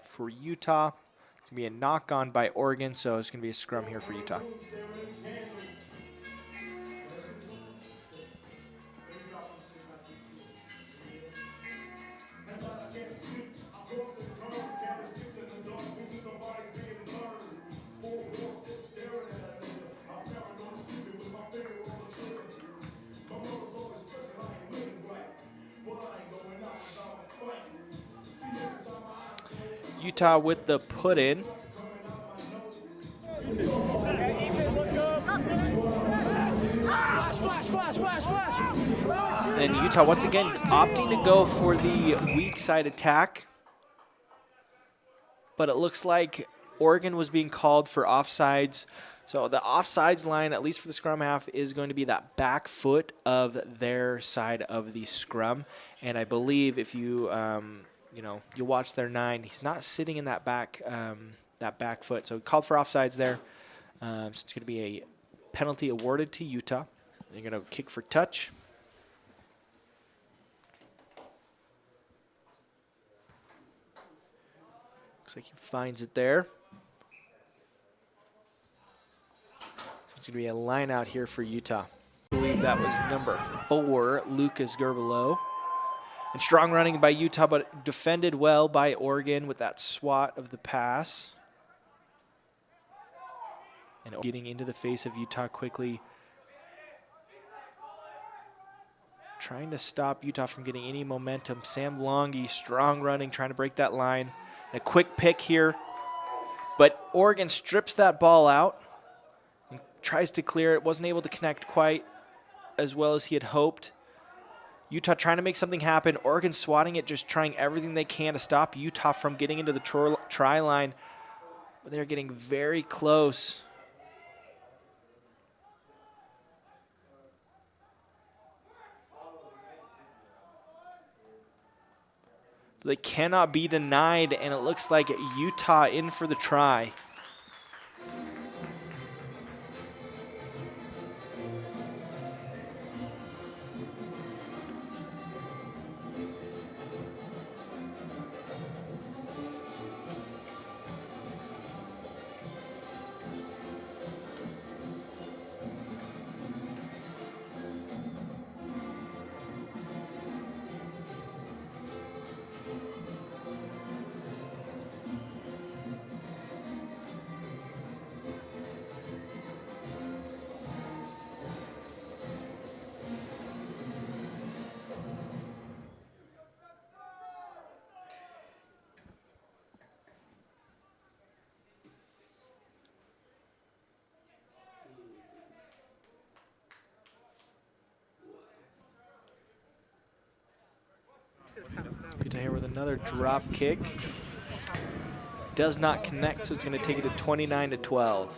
for Utah. It's going to be a knock-on by Oregon, so it's going to be a scrum here for Utah. Utah with the put in. And Utah once again opting to go for the weak side attack. but it looks like Oregon was being called for offsides. So the offsides line, at least for the scrum half, is going to be that back foot of their side of the scrum. And I believe if you, you watch their 9, he's not sitting in that back foot. So called for offsides there. So it's going to be a penalty awarded to Utah. They're going to kick for touch. Looks like he finds it there. It's going to be a line out here for Utah. I believe that was number 4, Lucas Gerbelo. And strong running by Utah, but defended well by Oregon with that swat of the pass. And getting into the face of Utah quickly. Trying to stop Utah from getting any momentum. Sam Longy, strong running, trying to break that line. A quick pick here. But Oregon strips that ball out and tries to clear it. Wasn't able to connect quite as well as he had hoped. Utah trying to make something happen. Oregon swatting it, just trying everything they can to stop Utah from getting into the try line. But they're getting very close. They cannot be denied, and it looks like Utah in for the try. Utah here with another drop kick. Does not connect, so it's going to take it to 29-12.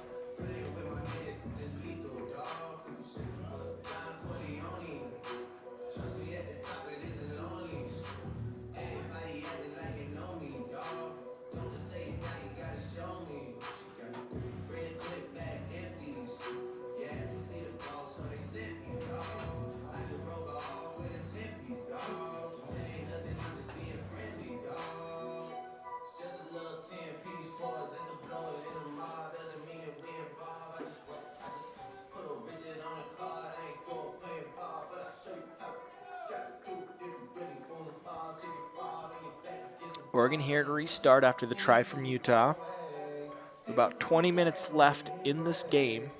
Oregon here to restart after the try from Utah. About 20 minutes left in this game.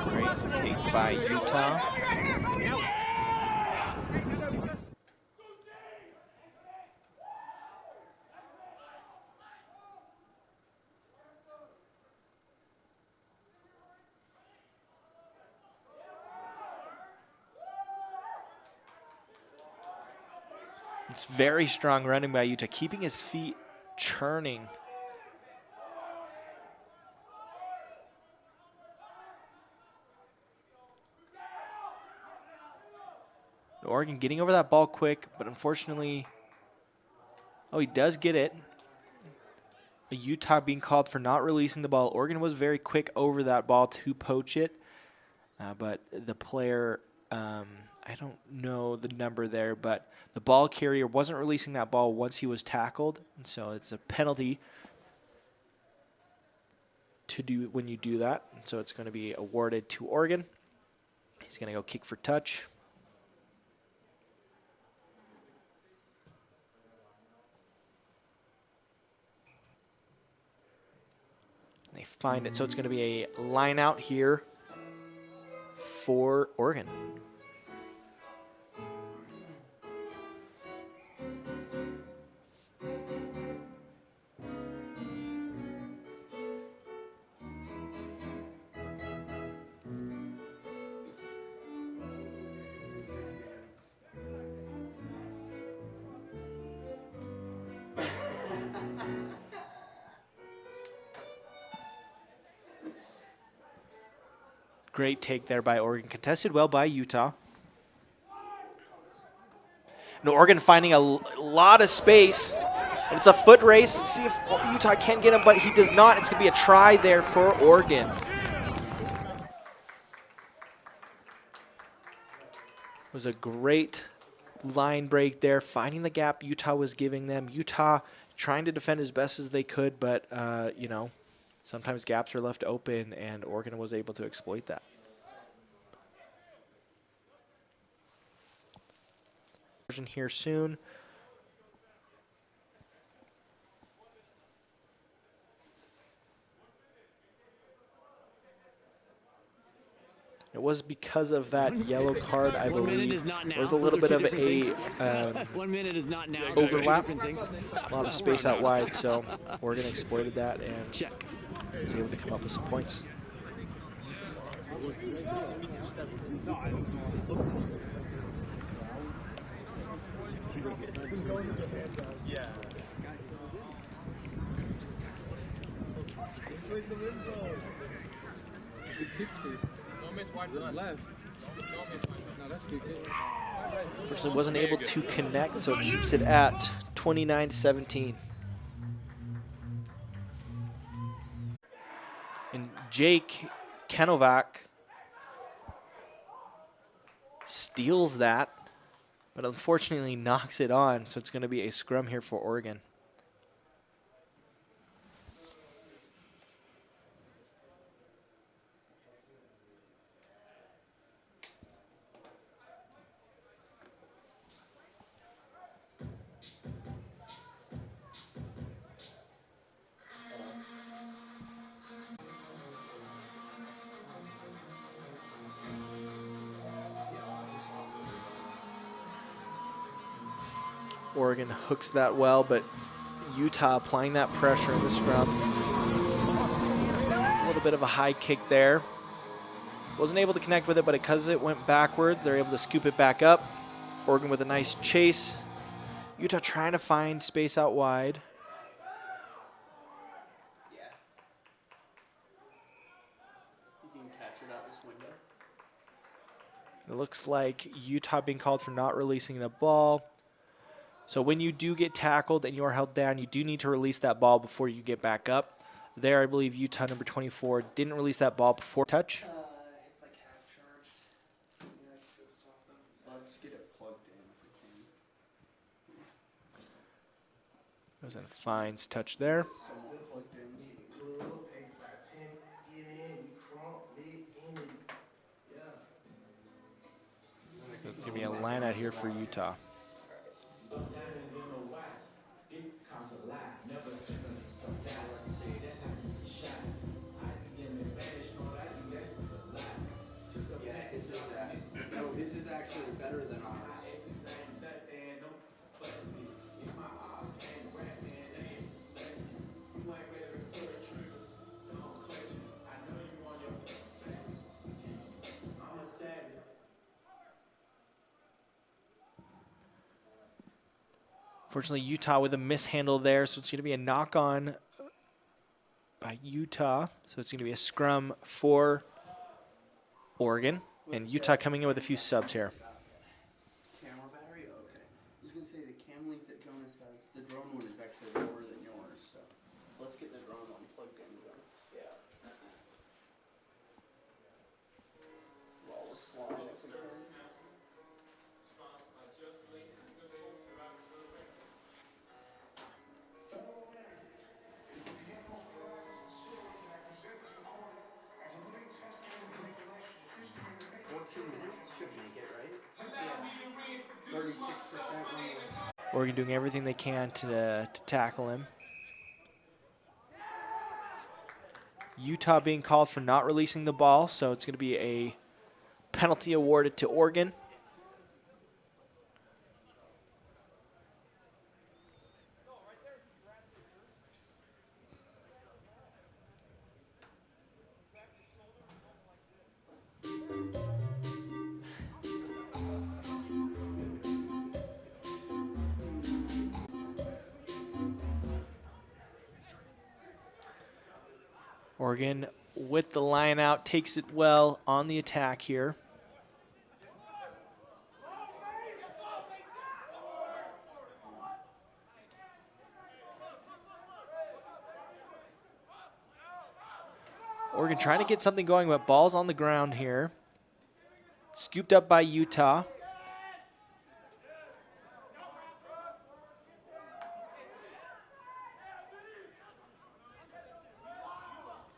Great take by Utah. It's very strong running by Utah, keeping his feet churning. Oregon getting over that ball quick, but unfortunately, he does get it. Utah being called for not releasing the ball. Oregon was very quick over that ball to poach it, but the player, I don't know the number there, but the ball carrier wasn't releasing that ball once he was tackled, and so it's a penalty to do when you do that. So it's going to be awarded to Oregon. He's going to go kick for touch. They find it, so it's going to be a line out here for Oregon. Great take there by Oregon. Contested well by Utah. And Oregon finding a lot of space. And it's a foot race. See if Utah can get him, but he does not. It's going to be a try there for Oregon. It was a great line break there, finding the gap Utah was giving them. Utah trying to defend as best as they could, but, you know, sometimes gaps are left open, and Oregon was able to exploit that. Here soon. It was because of that yellow card, I believe. There was a little bit of a 1 minute is not now. overlap, a lot of space out wide, so Oregon exploited that and was able to come up with some points. Unfortunately, wasn't able to connect, so it keeps it at 29-17. And Jake Kenovac steals that, but unfortunately knocks it on, so it's going to be a scrum here for Oregon. Oregon hooks that well, but Utah applying that pressure in the scrum. It's a little bit of a high kick there. Wasn't able to connect with it, but because it went backwards, they're able to scoop it back up. Oregon with a nice chase. Utah trying to find space out wide. Yeah. You can catch it out this window. It looks like Utah being called for not releasing the ball. So when you do get tackled and you are held down, you do need to release that ball before you get back up. There, I believe Utah number 24 didn't release that ball before touch. It's like half charged. So you have to go swap them. Let's get it plugged in if we can. Goes and finds touch there. So plugged in. There's going to be a line out here for Utah. No, his is actually better than ours. Fortunately, Utah with a mishandle there, so it's going to be a knock-on by Utah. So it's going to be a scrum for Oregon, and Utah coming in with a few subs here. Camera battery? Oh, okay. I was going to say the cam link that Jonas has, the drone one is actually lower than yours, so let's get the drone one plugged in. Yeah. While we're flying, if we can. Oregon doing everything they can to tackle him. Utah being called for not releasing the ball, so it's going to be a penalty awarded to Oregon. Oregon with the line out, takes it well on the attack here. Oregon trying to get something going, but ball's on the ground here. Scooped up by Utah.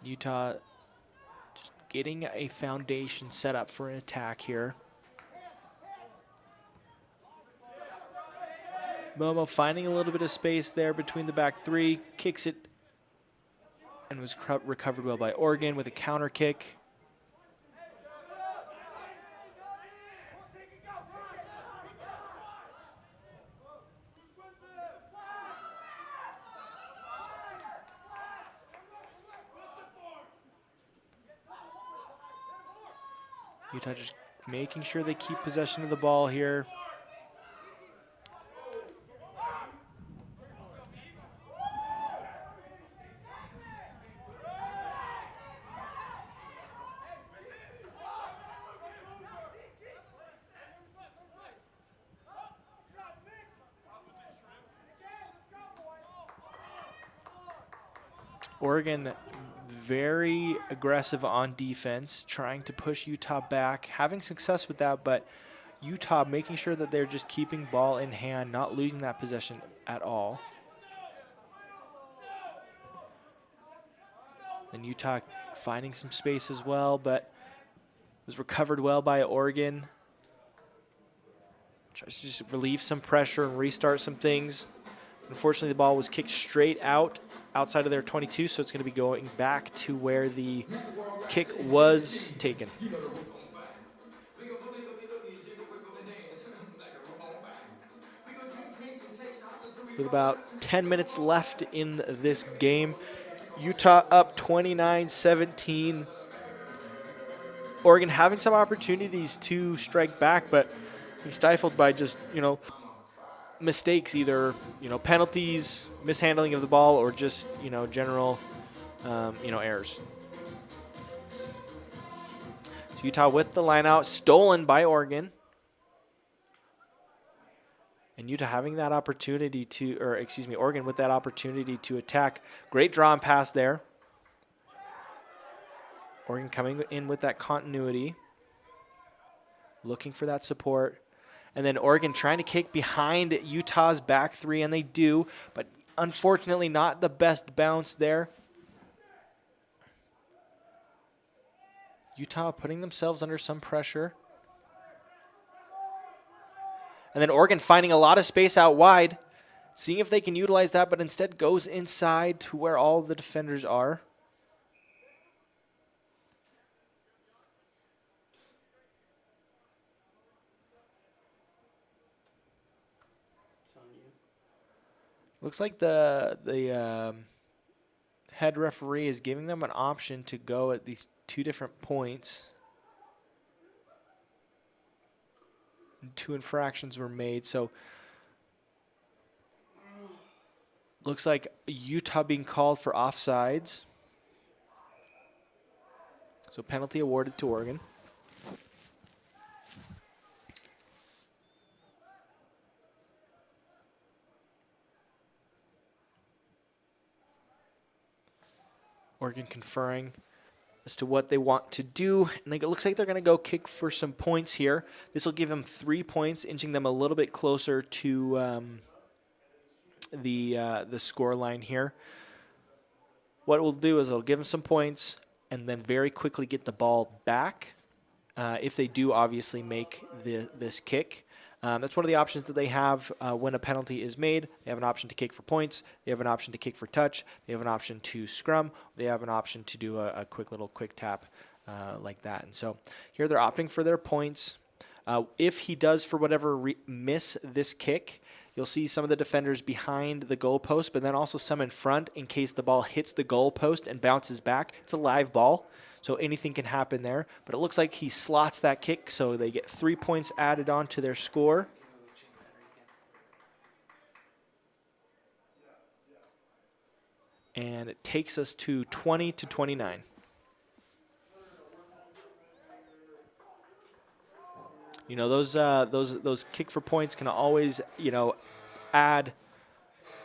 Utah just getting a foundation set up for an attack here. Momo finding a little bit of space there between the back three, kicks it, and was recovered well by Oregon with a counter kick. Utah just making sure they keep possession of the ball here. Oregon very aggressive on defense, trying to push Utah back, having success with that, but Utah making sure that they're just keeping ball in hand, not losing that possession at all. And Utah finding some space as well, but was recovered well by Oregon. Tries to just relieve some pressure and restart some things. Unfortunately, the ball was kicked straight outside of their 22, so it's going to be going back to where the kick was taken. With about 10 minutes left in this game, Utah up 29-17. Oregon having some opportunities to strike back, but being stifled by just, mistakes, either, penalties, mishandling of the ball, or just, general, errors. So Utah with the line out, stolen by Oregon. And Utah having that opportunity to, Oregon with that opportunity to attack. Great draw and pass there. Oregon coming in with that continuity. Looking for that support. And then Oregon trying to kick behind Utah's back three, and they do, but unfortunately not the best bounce there. Utah putting themselves under some pressure. And then Oregon finding a lot of space out wide, seeing if they can utilize that, but instead goes inside to where all the defenders are. Looks like the head referee is giving them an option to go at these two different points. 2 infractions were made, so looks like Utah being called for offsides. So penalty awarded to Oregon. Oregon conferring as to what they want to do. And it looks like they're going to go kick for some points here. This will give them 3 points, inching them a little bit closer to the score line here. What we'll do is it'll give them some points and then very quickly get the ball back. If they do obviously make this kick. That's one of the options that they have when a penalty is made. They have an option to kick for points. They have an option to kick for touch. They have an option to scrum. They have an option to do a quick tap like that. And so here they're opting for their points. If he does, for whatever miss this kick, you'll see some of the defenders behind the goalpost, but then also some in front in case the ball hits the goalpost and bounces back. It's a live ball, so anything can happen there. But it looks like he slots that kick, so they get 3 points added on to their score. And it takes us to 20-29. You know, those kick for points can always, add,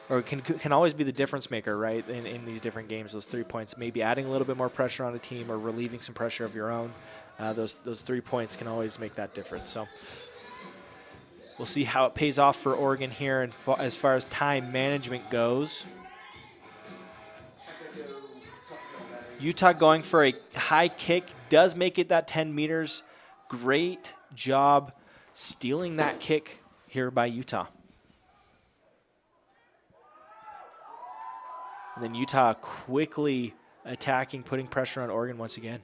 or can always be the difference maker, right, in these different games. Those 3 points, maybe adding a little bit more pressure on a team or relieving some pressure of your own. Those 3 points can always make that difference. So we'll see how it pays off for Oregon here and as far as time management goes. Utah going for a high kick does make it that 10 meters. Great job stealing that kick here by Utah. And then Utah quickly attacking, putting pressure on Oregon once again.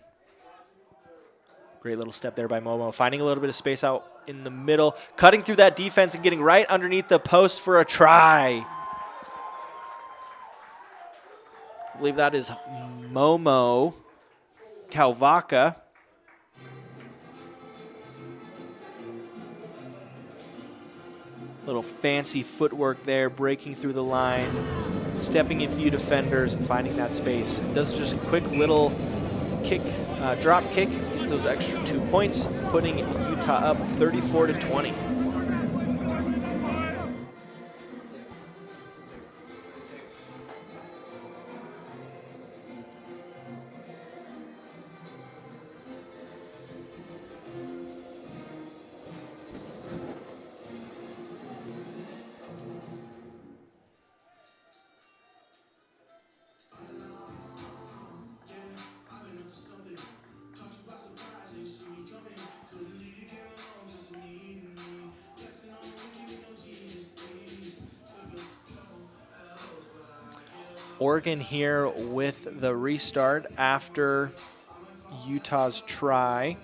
Great little step there by Momo, finding a little bit of space out in the middle, cutting through that defense and getting right underneath the post for a try. I believe that is Momo Kalvaka. Little fancy footwork there, breaking through the line, stepping in few defenders and finding that space. Does just a quick little kick, drop kick, gets those extra 2 points, putting Utah up 34-20. Oregon here with the restart after Utah's try.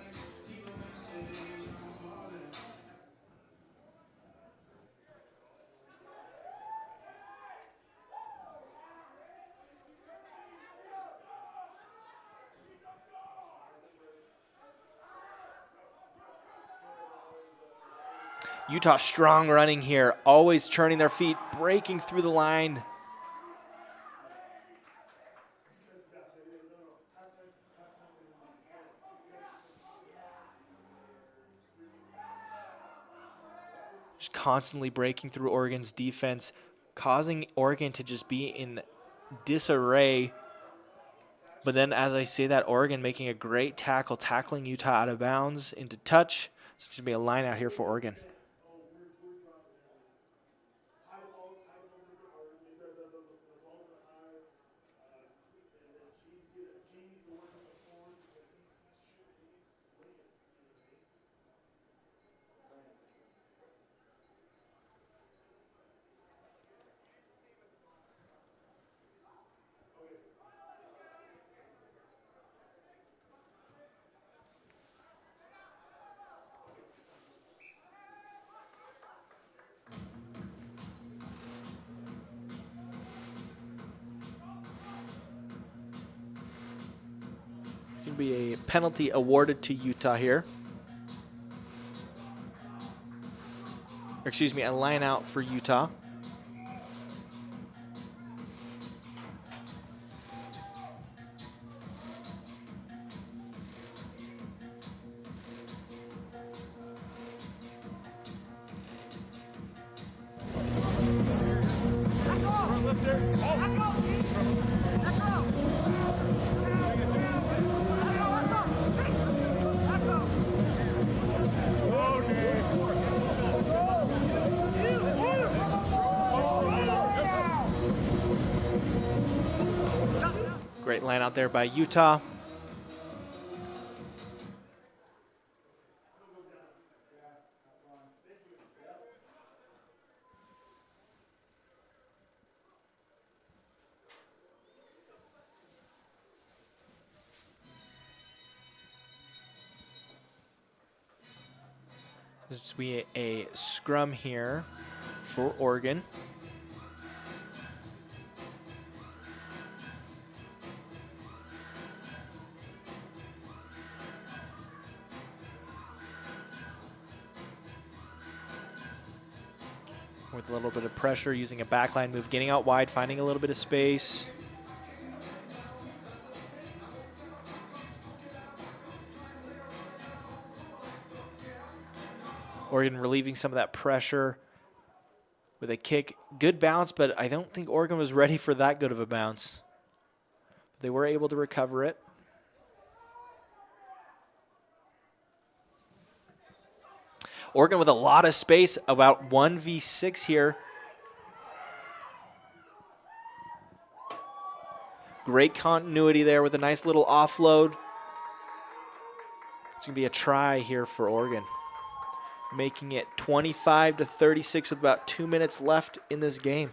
Utah strong running here, always churning their feet, breaking through the line. Just constantly breaking through Oregon's defense, causing Oregon to just be in disarray. But then as I say that, Oregon making a great tackle, tackling Utah out of bounds into touch. It's going to be a line out here for Oregon. It's going to be a penalty awarded to Utah here. Or excuse me, a line out for Utah. Great line out there by Utah. This will be a scrum here for Oregon. With a little bit of pressure, using a backline move, getting out wide, finding a little bit of space. Oregon relieving some of that pressure with a kick. Good bounce, but I don't think Oregon was ready for that good of a bounce. They were able to recover it. Oregon with a lot of space, about 1v6 here. Great continuity there with a nice little offload. It's going to be a try here for Oregon, making it 25-36 with about 2 minutes left in this game.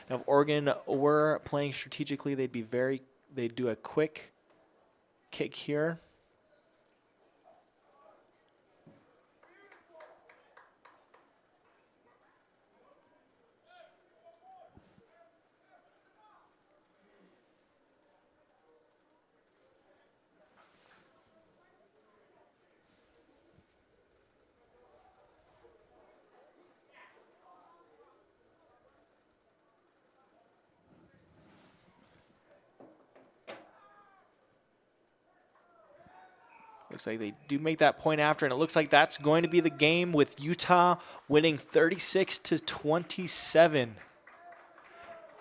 Now, if Oregon were playing strategically, they'd do a quick kick here. Looks like they do make that point after, and it looks like that's going to be the game with Utah winning 36-27. I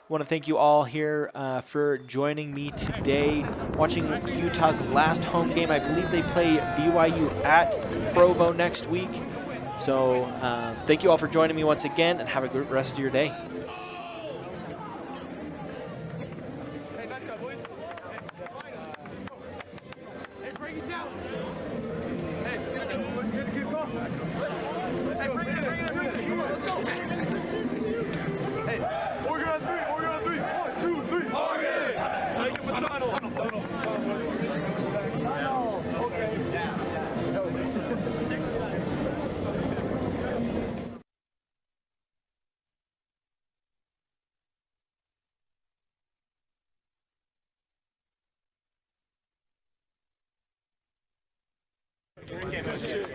want to thank you all here for joining me today, watching Utah's last home game. I believe they play BYU at Provo next week. So thank you all for joining me once again, and have a good rest of your day. Good shit.